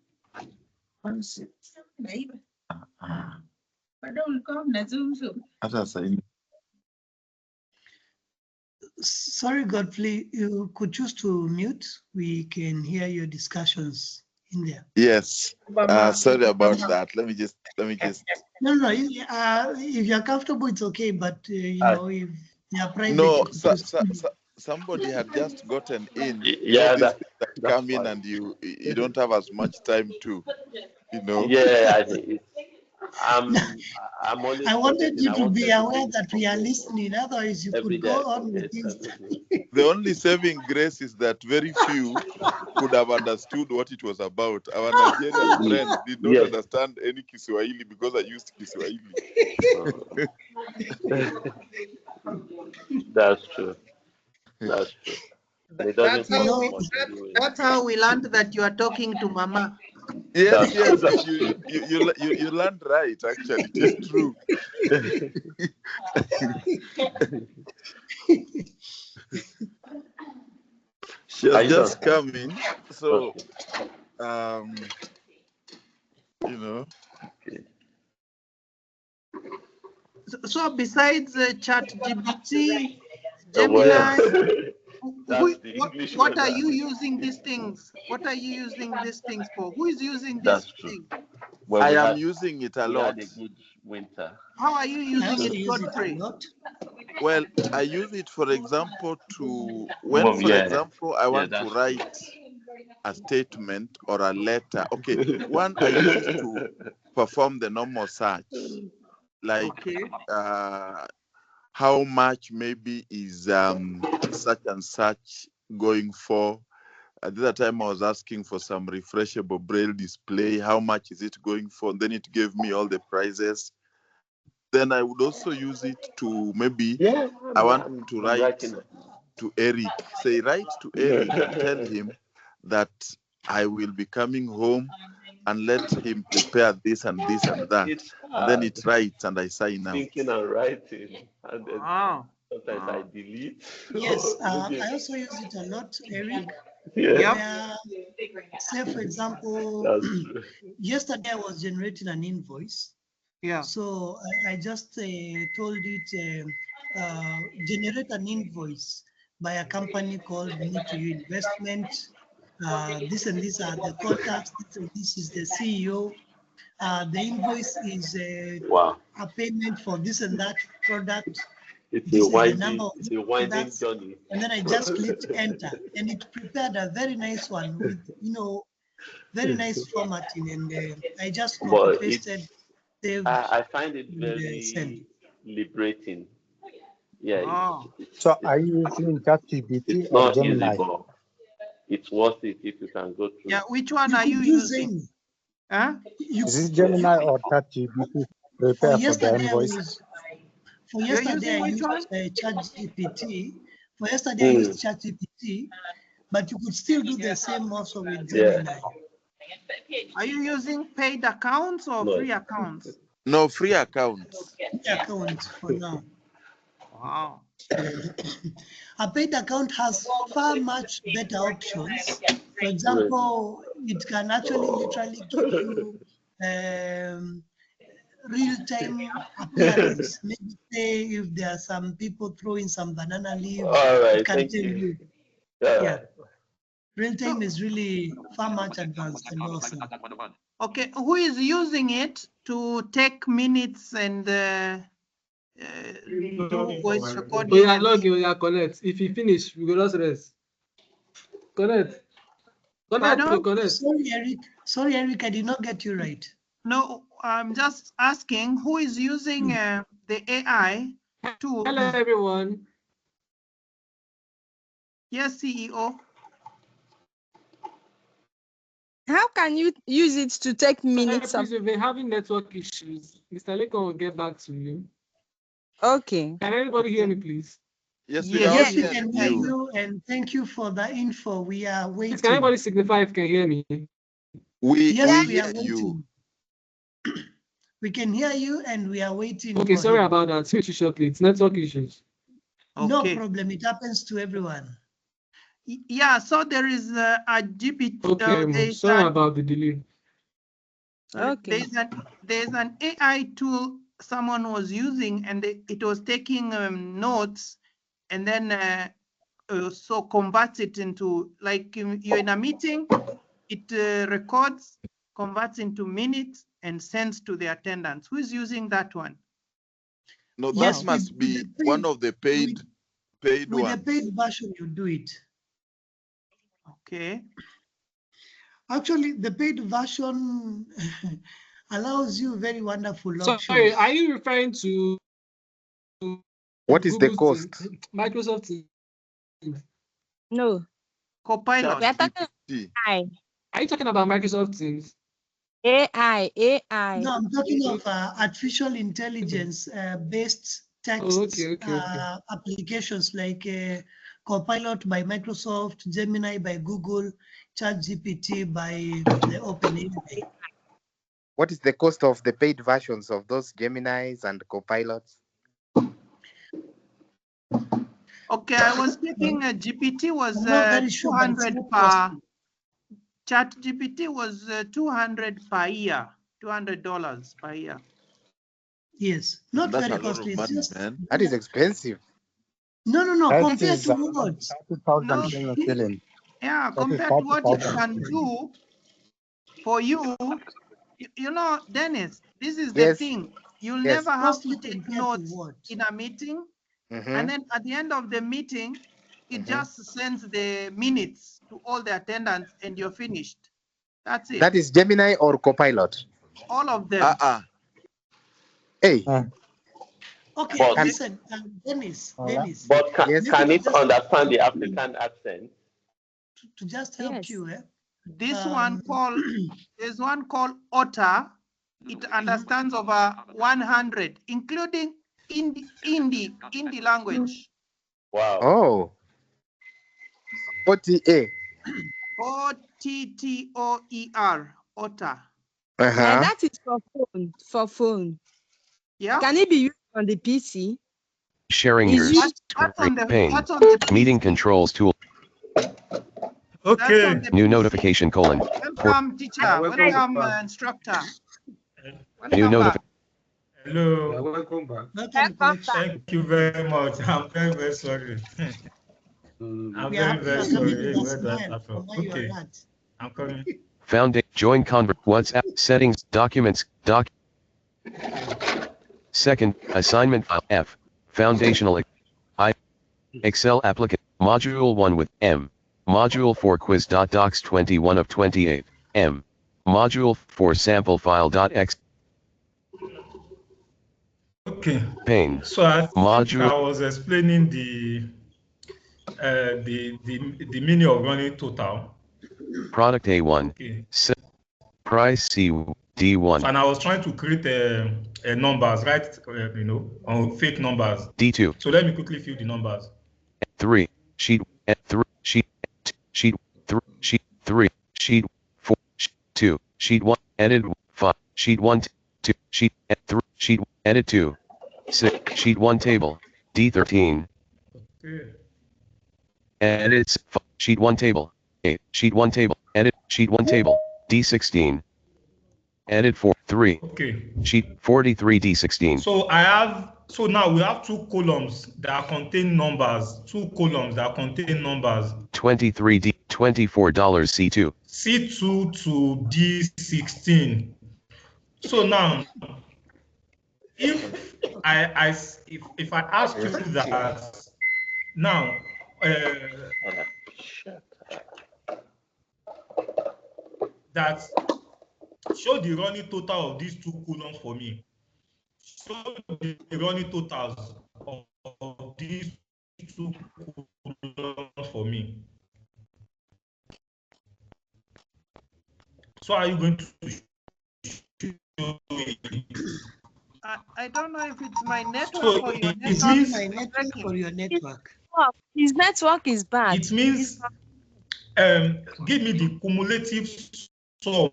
Sorry, Godfrey, you could choose to mute. We can hear your discussions in there. Yes. Sorry about that. Let me just. No, if you're comfortable, it's okay. But you know, if you're private, No, you could choose. somebody had just gotten in. Yeah, these things that that's come in fine. and you don't have as much time to, Yeah, I'm only I wanted suggesting. you I to want be aware everything that from we are the listening. Otherwise, you every could day I go on with forget things. everything. The only saving grace is that very few could have understood what it was about. Our Nigerian friends did not understand any Kiswahili because I used Kiswahili. That's true. That's true. It doesn't cost much anyway. That's how we learned that you are talking to Mama. Yes, That's true. you learned right. Actually, it is true. She has just come in, so you know. So besides ChatGPT, Gemini, what are you using these things? What are you using these things for? Who is using this thing? Well, I am using it a we lot. had a good winter. How are you using it, use it a Godfrey? lot. Well, I use it, for example, when, for example, I want to write a statement or a letter. Okay, one, I use it to perform the normal search, like how much maybe is such and such going for. At the other time, I was asking for some refreshable braille display. How much is it going for? And then it gave me all the prices. Then I would also use it to maybe I want to write to Eric. Say, write to Eric and tell him that I will be coming home and let him prepare this and this and that. And then it writes and I sign out. Thinking and writing. And then sometimes I delete. Yes, I also use it a lot, Eric. Yeah. Where, say, for example, yesterday I was generating an invoice. Yeah. So I just told it, generate an invoice by a company called Me to You Investment. This and these are the contacts. This is the CEO. The invoice is a payment for this and that product. This is the number of winding products. journey. And then I just clicked enter, and it prepared a very nice one with, very nice formatting. And I just copy pasted. I find it send. very liberating. Yeah. So are you using ChatGPT it's or not Gemini? easy, but it's worth it if you can go through. Yeah, which one are you using? Huh? Is this Gemini or ChatGPT? Prepare for the invoice. For yesterday, I used ChatGPT. For yesterday, I used ChatGPT, but you could still do the same also with Gemini. Are you using paid accounts or free accounts? No, free accounts. Free accounts for now. Wow. A paid account has far much better options. For example, it can actually literally give you real-time appearance. Maybe say if there are some people throwing some banana leaf, it can tell you. Yeah. Real-time is really far much advanced and awesome. Okay, who is using it to take minutes and do voice recording? We are logging, we are connect. If you finish, we will just rest. Connect. Connect to connect. Sorry, Eric, I did not get you right. No, I'm just asking who is using the AI tool. Hello, everyone. Yes, CEO. How can you use it to take minutes? Please, we've been having network issues. Mr. Lekon will get back to you. Okay. Can everybody hear me, please? Yes, we can hear you, and thank you for the info. We are waiting. Can anybody signify if you can hear me? We are hear waiting. you. We can hear you, and we are waiting. Okay, for sorry him. about that. Switch shortly. It's network issues. No problem. It happens to everyone. Yeah, so there is a GPT. Okay, sorry about the delay. Okay. There's an AI tool someone was using, and it was taking notes, and then so converts it into, like you're in a meeting, it records, converts into minutes, and sends to the attendants. Who is using that one? No, that Yes, must be with the one of the paid with ones. the paid version, you do it. Okay. Actually, the paid version allows you very wonderful Sorry, options. are you referring to What is the Google's cost? Teams, Microsoft Teams? No. Copilot. We are talking AI. Are you talking about Microsoft Teams? AI. No, I'm talking of artificial intelligence based text applications like Copilot by Microsoft, Gemini by Google, ChatGPT by the OpenAI. What is the cost of the paid versions of those Geminis and Copilots? Okay, I was thinking GPT was I'm not very sure, but it's 200 not per. costly. Chat GPT was 200 per year, $200 per year. Yes, not That's very a lot costly. of It's money, just man. That is expensive. no. That Compared is to what? 30,000 No, Kenya shilling. yeah, That is compared to what it 30,000. can do for you, you know, Dennis, this is the Yes. thing. You'll Yes. never have to Costly take compared to notes what? in a meeting. Mhm. And then at the end of the meeting, it just sends the minutes to all the attendants and you're finished. That's it. That is Gemini or Copilot? All of them. Hey. Okay, But- listen, Dennis. But can it just understand the African accent? to just help you, This one called, there's one called Otter. It understands over 100, including Hindi language. Wow. Oh. OTA. OTTOER, Otter. And that is for phone. For phone. Yeah. Can it be used on the PC? Sharing Is your you- on the- pane. that's on the PC. Meeting controls tool. Okay. New notification colon. Welcome, teacher. Welcome, instructor. New Welcome back. notification. Hello. Welcome back. Thank you very much. I'm very, very sorry. I'm We are very, happy very you are coming sorry. with a Where do I smile start from from? where you Okay. are at. I'm coming. Join WhatsApp settings documents second assignment file F foundational I Excel applicant module 1 with M module 4 quiz.docs 21 of 28 M module 4 sample file.x. Okay. Pane. So I think Module. I was explaining the meaning of running total. Product A1. Okay. Price C D1. So, and I was trying to create numbers, right? On fake numbers. D2. So let me quickly fill the numbers. 3 sheet 3 sheet sheet 3 sheet 3 sheet 4 sheet 2 sheet 1 edit 5 sheet 1 2 sheet 3 sheet edit 2 6 sheet 1 table D13. Okay. Edits sheet 1 table 8 sheet 1 table edit sheet 1 table D16. Edit 4 3 Okay. sheet 43 D16. So now we have two columns that contain numbers, two columns that contain numbers. 23 D $24 C2. C2 to D16. So now, if I ask you that now, that show the running total of these two columns for me. Show the running totals of these two columns for me. So are you going to show it? I don't know if it's my network So or your it network. means My network or your network? His network is bad. it means give me the cumulative sum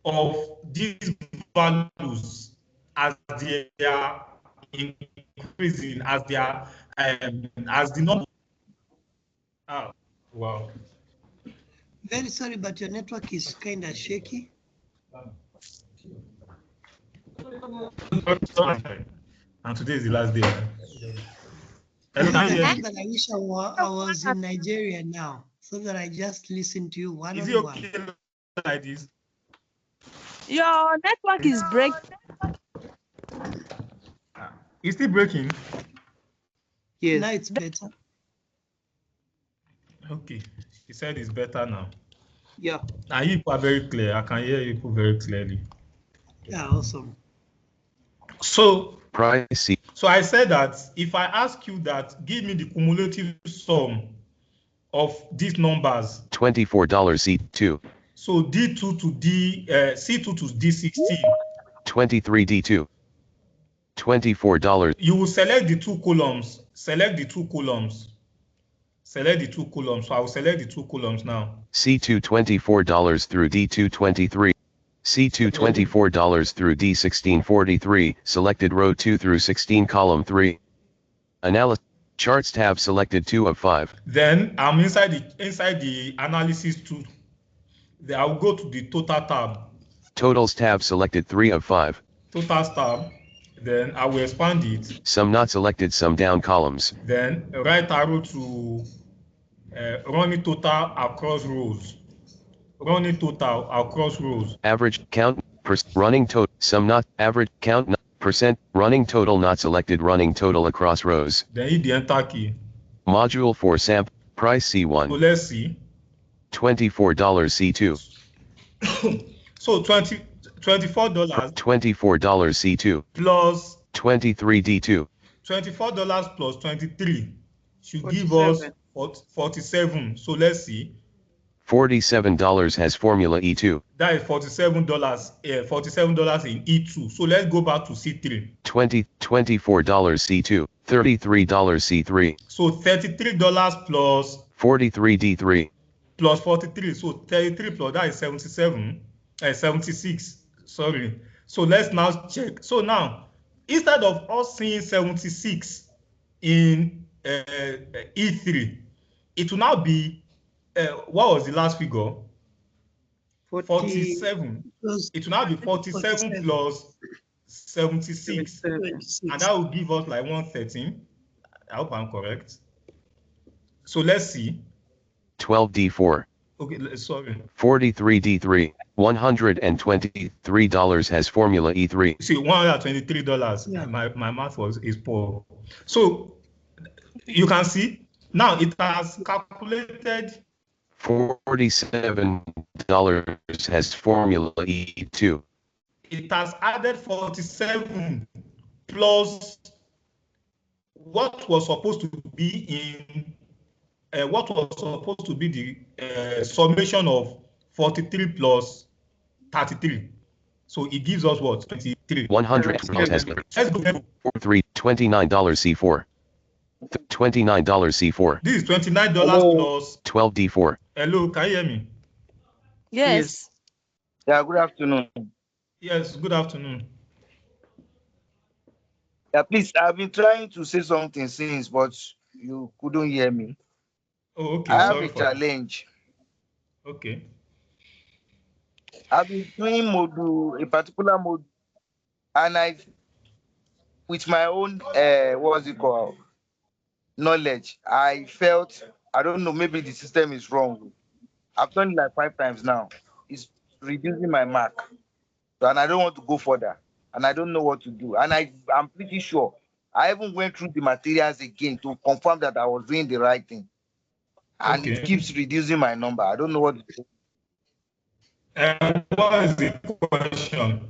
of these values as they are increasing, as they are as the number. Wow. Very sorry, but your network is kind of shaky. And today is the last day. Hello, can you hear me? That I wish I was in Nigeria now, so that I just listen to you one Is on it one. okay like this? Your network is breaking. It's still breaking. Yes. Now it's better. Okay. He said it's better now. Yeah. Now you are very clear. I can hear you very clearly. Yeah, awesome. So Price. So I said that if I ask you that, give me the cumulative sum of these numbers. $24 C2. So D2 to D, C2 to D16. 23D2. $24. You will select the two columns. Select the two columns. Select the two columns. So I will select the two columns now. C2 $24 through D2 $23. C2 $24 through D16 $43. Selected row 2 through 16 column 3. Analysis. Charts tab selected 2 of 5. Then I'm inside the analysis too. Then I will go to the total tab. Totals tab selected 3 of 5. Totals tab. Then I will expand it. Sum not selected, sum down columns. Then right arrow to running total across rows. Running total across rows. Average count running total sum not average count percent running total not selected, running total across rows. Then hit the enter key. Module for sample price C1. So let's see. $24 C2. So $24. $24 C2. Plus 23 D2. $24 plus 23 should 47. give us 47. So let's see. $47 has formula E2. That is $47. $47 in E2. So let's go back to C3. $24 C2. $33 C3. So $33 plus 43 D3. plus 43. So 33 plus that is 77. 76. Sorry. So let's now check. So now, instead of us seeing 76 in E3, it will now be what was the last figure? 47. It will now be 47 plus 76. 26. And that will give us like 113. I hope I'm correct. So let's see. 12 D4. Okay, sorry. 43 D3. $123 has formula E3. See, $123. Yeah. My math is poor. So you can see now it has calculated $47 has formula E2. It has added 47 plus what was supposed to be in what was supposed to be the summation of 43 plus 33. So it gives us what? 23. 100 has Let's go. $29 C4. $29 C4. This is $29 plus 12 D4. Hello, can you hear me? Yes. Yeah, good afternoon. Yes, good afternoon. Yeah, please, I've been trying to say something since, but you couldn't hear me. Oh, okay. I have Sorry a for challenge. that. Okay. I've been doing a particular module, and with my own, what's it called, knowledge, I felt, I don't know, maybe the system is wrong. I've done it like 5 times now. It's reducing my mark. And I don't want to go further. And I don't know what to do. And I'm pretty sure. I even went through the materials again to confirm that I was doing the right thing. And it keeps reducing my number. I don't know what to do. What is the question?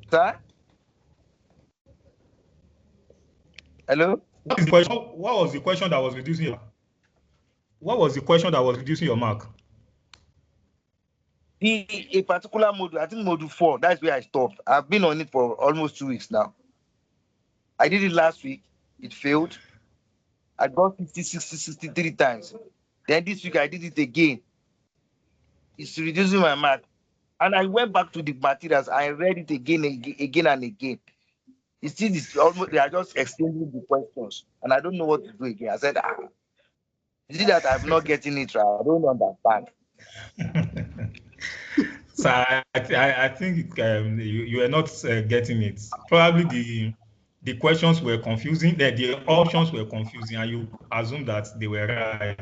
Sir? Hello? What is the question? What was the question that was reducing your? What was the question that was reducing your mark? A particular module, I think module 4, that's where I stopped. I've been on it for almost 2 weeks now. I did it last week. It failed. I got 50, 60, 63 times. Then this week I did it again. It's reducing my mark. And I went back to the materials. I read it again and again. It's still almost, they are just extending the questions. And I don't know what to do again. I said, is it that I'm not getting it right? I don't understand. So I think you are not getting it. Probably the questions were confusing, the options were confusing, and you assume that they were right.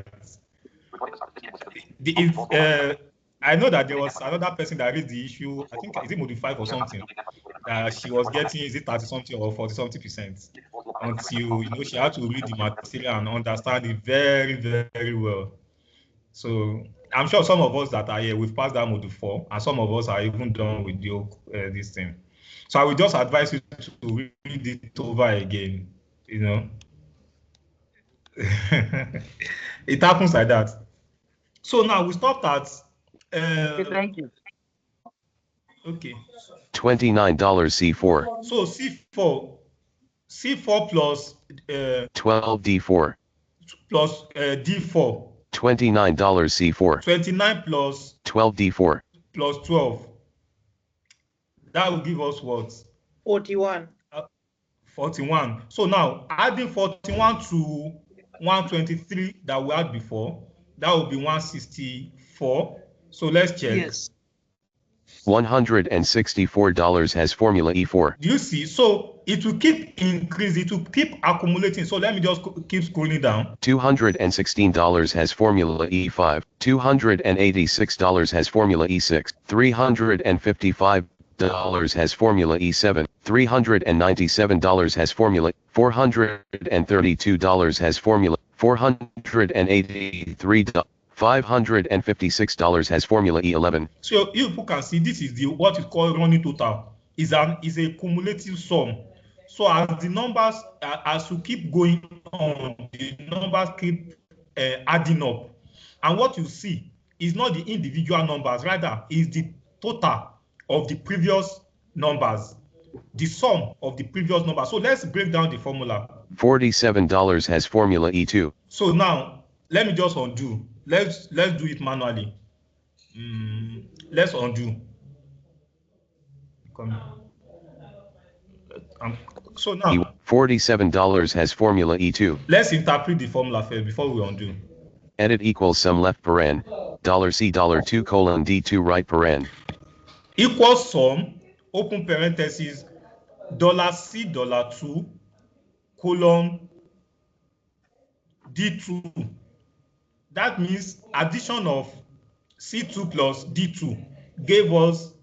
I know that there was another person that raised the issue. I think is it module 5 or something, that she was getting, is it 30 something or 40 something%, until she had to read the material and understand it very, very well. So I'm sure some of us that are here, we've passed that module 4, and some of us are even done with this thing. So I will just advise you to read it over again. It happens like that. So now we stopped at. Okay, thank you. Okay. $29 C4. So C4 plus 12 D4. plus D4. $29 C4. 29 plus 12 D4. plus 12. That will give us what? 41. 41. So now adding 41 to 123 that we had before, that will be 164. So let's check. Yes. $164 has formula E4. Do you see? So it will keep increasing, it will keep accumulating. So let me just keep scrolling down. $216 has formula E5. $286 has formula E6. $355 has formula E7. $397 has formula. $432 has formula. $483. $556 has formula E11. So you people can see this is what is called running total. Is a cumulative sum. So as the numbers, as you keep going on, the numbers keep adding up. And what you see is not the individual numbers, rather is the total of the previous numbers, the sum of the previous numbers. So let's break down the formula. $47 has formula E2. So now let me just undo. Let's do it manually. Let's undo. So now $47 has formula E2. Let's interpret the formula first before we undo. Edit equals sum left paren. $C $2 colon D2 right paren. Equals sum, open parentheses, $C $2 colon D2. That means addition of C2 plus D2 gave us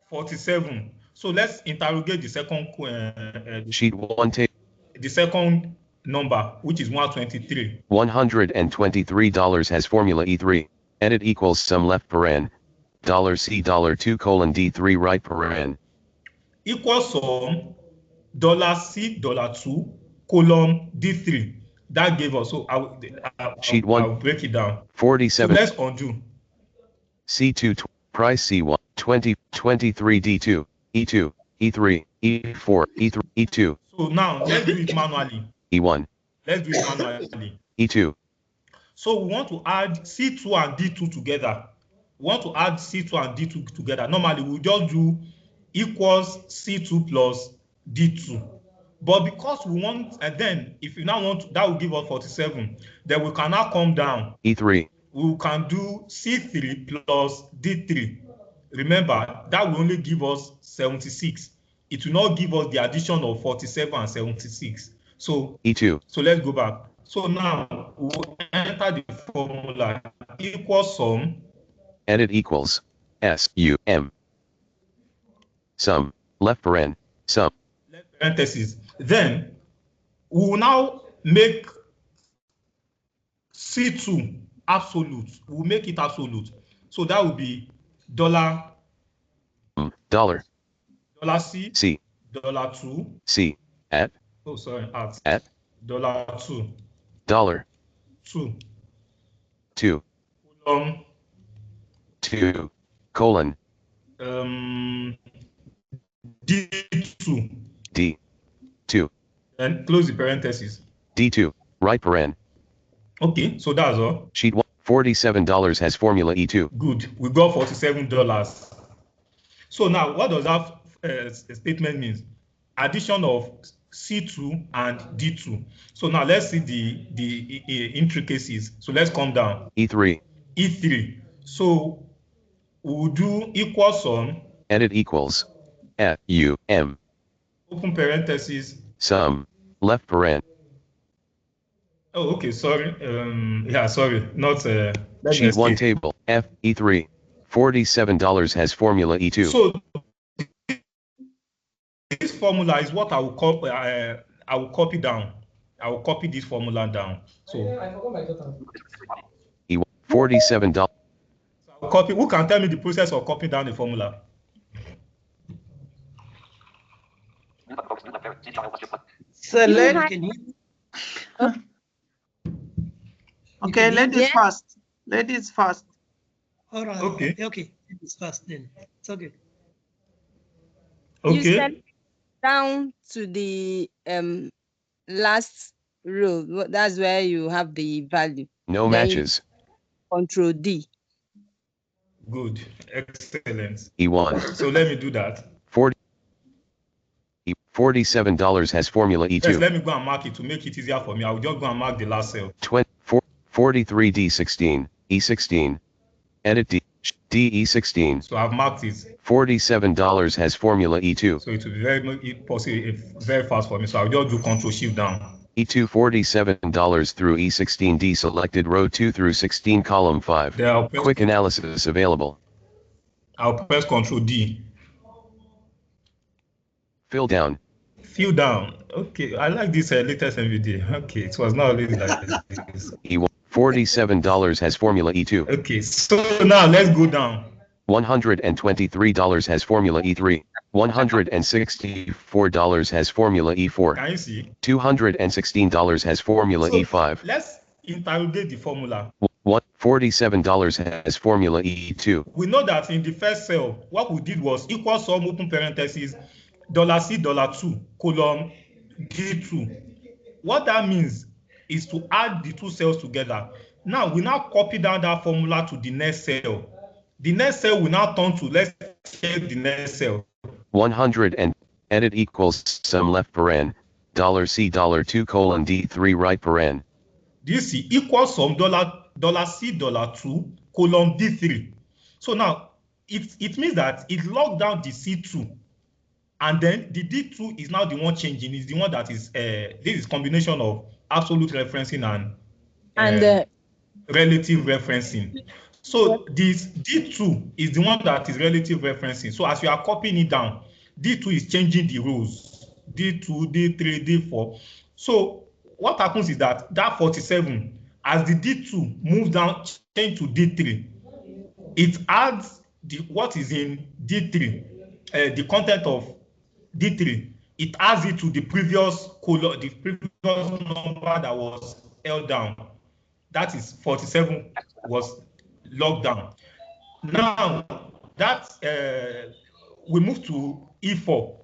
47. So let's interrogate the second sheet 1 table. The second number, which is 123. $123 has formula E3. Edit equals sum left paren. $C $2 colon D3 right paren. Equals sum $C $2 colon D3. That gave us, so sheet 1. I'll break it down. 47. So let's undo. C2 price C1 20 23 D2 E2 E3 E4 E3 E2. So now let's do it manually. E1. Let's do it manually. E2. So we want to add C2 and D2 together. We want to add C2 and D2 together. Normally we'll just do equals C2 plus D2. But because we want, and then if you now want, that will give us 47. Then we can now come down. E3. We can do C3 plus D3. Remember, that will only give us 76. It will not give us the addition of 47 and 76. So E2. So let's go back. So now we'll enter the formula. Equals sum. Edit equals SUM. Sum left paren sum. Left parentheses. Then we will now make C2 absolute. We'll make it absolute. So that will be $C C $2 C at at $2 2 2 colon D2 D2 and close the parentheses. D2 right paren. Okay, so that's all. Sheet 1. $47 has formula E2. Good. We got $47. So now what does that statement mean? Addition of C2 and D2. So now let's see the intricacies. So let's come down. E3. E3. So we'll do equal sum. Edit equals. F-U-M. Open parentheses. Sum. Left paren. Oh, okay, sorry. Yeah, sorry. Not Sheet 1 table. F, E3. $47 has formula E2. So this formula is what I will copy. I will copy down. I will copy this formula down. So $47. I'll copy. Who can tell me the process of copying down the formula? Select. Okay, ladies Yeah. first. Ladies first. All right. Okay. Okay. It's fast then. It's okay. You select down to the last row. That's where you have the value. No Then matches. Control D. Good. Excellent. E1. So let me do that. $47 has formula E2. Yes, let me go and mark it to make it easier for me. I will just go and mark the last cell. 43D16. E16. Edit D. DE16. So I've marked it. $47 has formula E2. So it will be very possible, very fast for me. So I'll just do Control Shift down. E2 $47 through E16 D selected row 2 through 16 column 5. Quick analysis available. I'll press Control D. Fill down. Fill down. Okay, I like this latest NVIDIA. Okay, it was not always like this. E1 $47 has formula E2. Okay, so now let's go down. $123 has formula E3. $164 has formula E4. Can you see? $216 has formula E5. Let's interrogate the formula. $47 has formula E2. We know that in the first cell, what we did was equal sum open parentheses $C$2 column D2. What that means is to add the two cells together. Now we now copy down that formula to the next cell. The next cell will now turn to, let's check the next cell. 100 and edit equals sum left paren $C$2 colon D3 right paren. This is equal sum $C$2 column D3. So now it means that it locked down the C2, and then the D2 is now the one changing. Is the one that is this is combination of absolute referencing and relative referencing. So this D2 is the one that is relative referencing. So as you are copying it down, D2 is changing the rows. D2, D3, D4. So what happens is that 47, as the D2 moves down, change to D3, it adds what is in D3, the content of D3, it adds it to the previous column, the previous number that was held down. That is 47 was locked down. Now that we move to E4.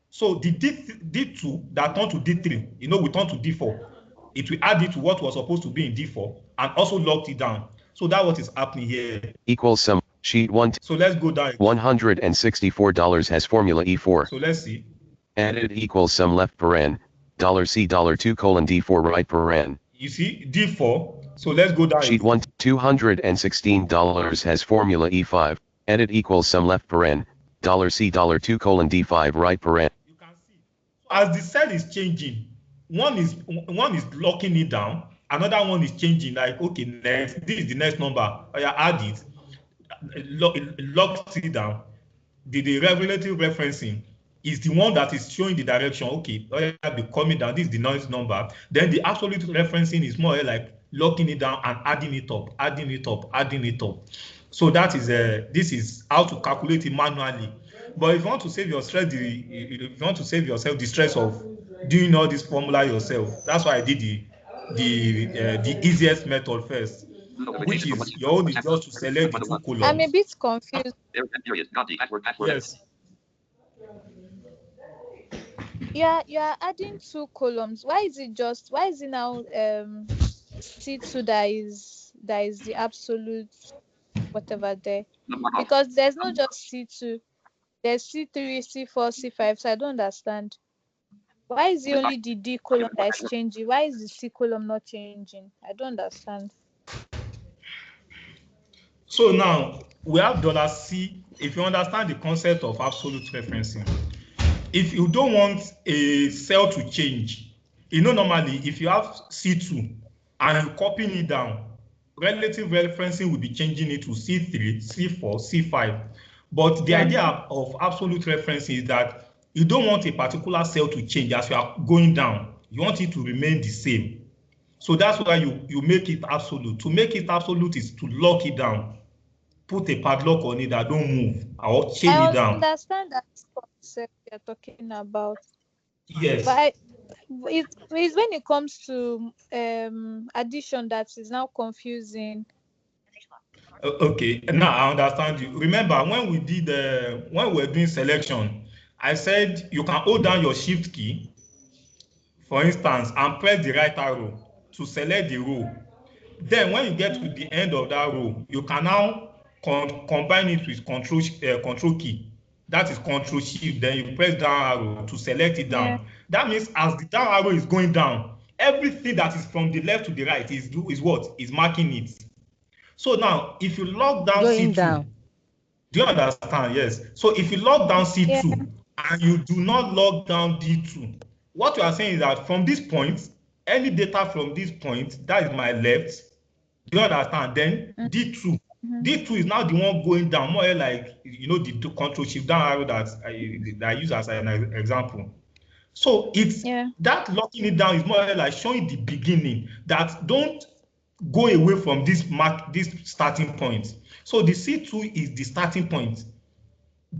So the D2 that turned to D3, we turn to D4. It will add it to what was supposed to be in D4 and also locked it down. So that's what is happening here. Equals sum sheet 1. So let's go down. $164 has formula E4. So let's see. Added equals sum left paren $C$2 colon D4 right paren. You see D4. So let's go down. Sheet 1 $216 has formula E5. Edit equals sum left paren $C$2 colon D5 right paren. As the cell is changing, one is locking it down, another one is changing, like, okay, next, this is the next number, add it, locks it down. The relative referencing is the one that is showing the direction, okay, be coming down, this is the next number. Then the absolute referencing is more like locking it down and adding it up, adding it up, adding it up. So that is this is how to calculate it manually. But if you want to save your stress, if you want to save yourself the stress of doing all this formula yourself, that's why I did the easiest method first, which is your own is just to select the two columns. I'm a bit confused. Yes. You're adding two columns. Why is it now C2 that is the absolute whatever there? Because there's not just C2. There's C3, C4, C5, so I don't understand. Why is it only the D column that is changing? Why is the C column not changing? I don't understand. So now, we have $C. If you understand the concept of absolute referencing, if you don't want a cell to change, normally if you have C2 and you copying it down, relative referencing will be changing it to C3, C4, C5. But the idea of absolute referencing is that you don't want a particular cell to change as you are going down. You want it to remain the same. So that's why you make it absolute. To make it absolute is to lock it down, put a padlock on it that don't move or chain it I down. understand that concept you're talking about. Yes. But it's when it comes to addition that is now confusing. Okay, now I understand you. Remember when we did when we were doing selection, I said you can hold down your shift key, for instance, and press the right arrow to select the row. Then when you get to the end of that row, you can now combine it with control key. That is control shift. Then you press down arrow to select it Yeah. down. That means as the down arrow is going down, everything that is from the left to the right is what? Is marking it. So now, if you lock down Going C2, down. do you understand? Yes. So if you lock down Yeah. C2 and you do not lock down D2, what you are saying is that from this point, any data from this point, that is my left, do you understand? Then D2. D2 is now the one going down, more like, the control shift down arrow that I use as an example. So it's that locking it down is more like showing the beginning, that don't go away from this starting point. So the C2 is the starting point,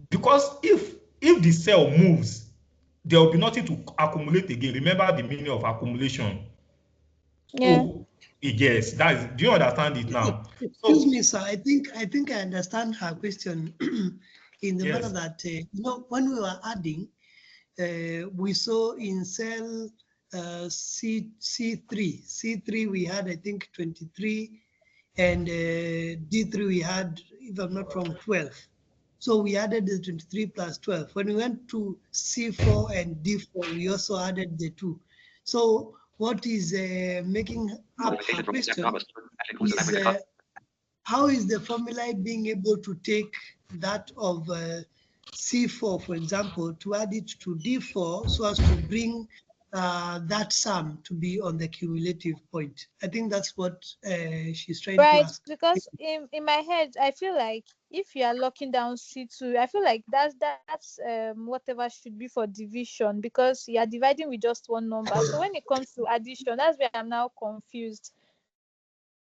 because if the cell moves, there will be nothing to accumulate again. Remember the meaning of accumulation. Yeah. So yes, do you understand it now? Excuse me, sir. I think I understand her question in the manner Yes. that when we were adding, we saw in cell C3 we had, I think, 23, and D3 we had, if I'm not wrong, 12. So we added the 23 plus 12. When we went to C4 and D4, we also added the 2. So what is making up her question is how is the formula being able to take that of C4, for example, to add it to D4 so as to bring that sum to be on the cumulative point? I think that's what she's trying to Right, ask. because in my head, I feel like if you are locking down C2, I feel like that's whatever should be for division, because you are dividing with just one number. So when it comes to addition, that's where I'm now confused.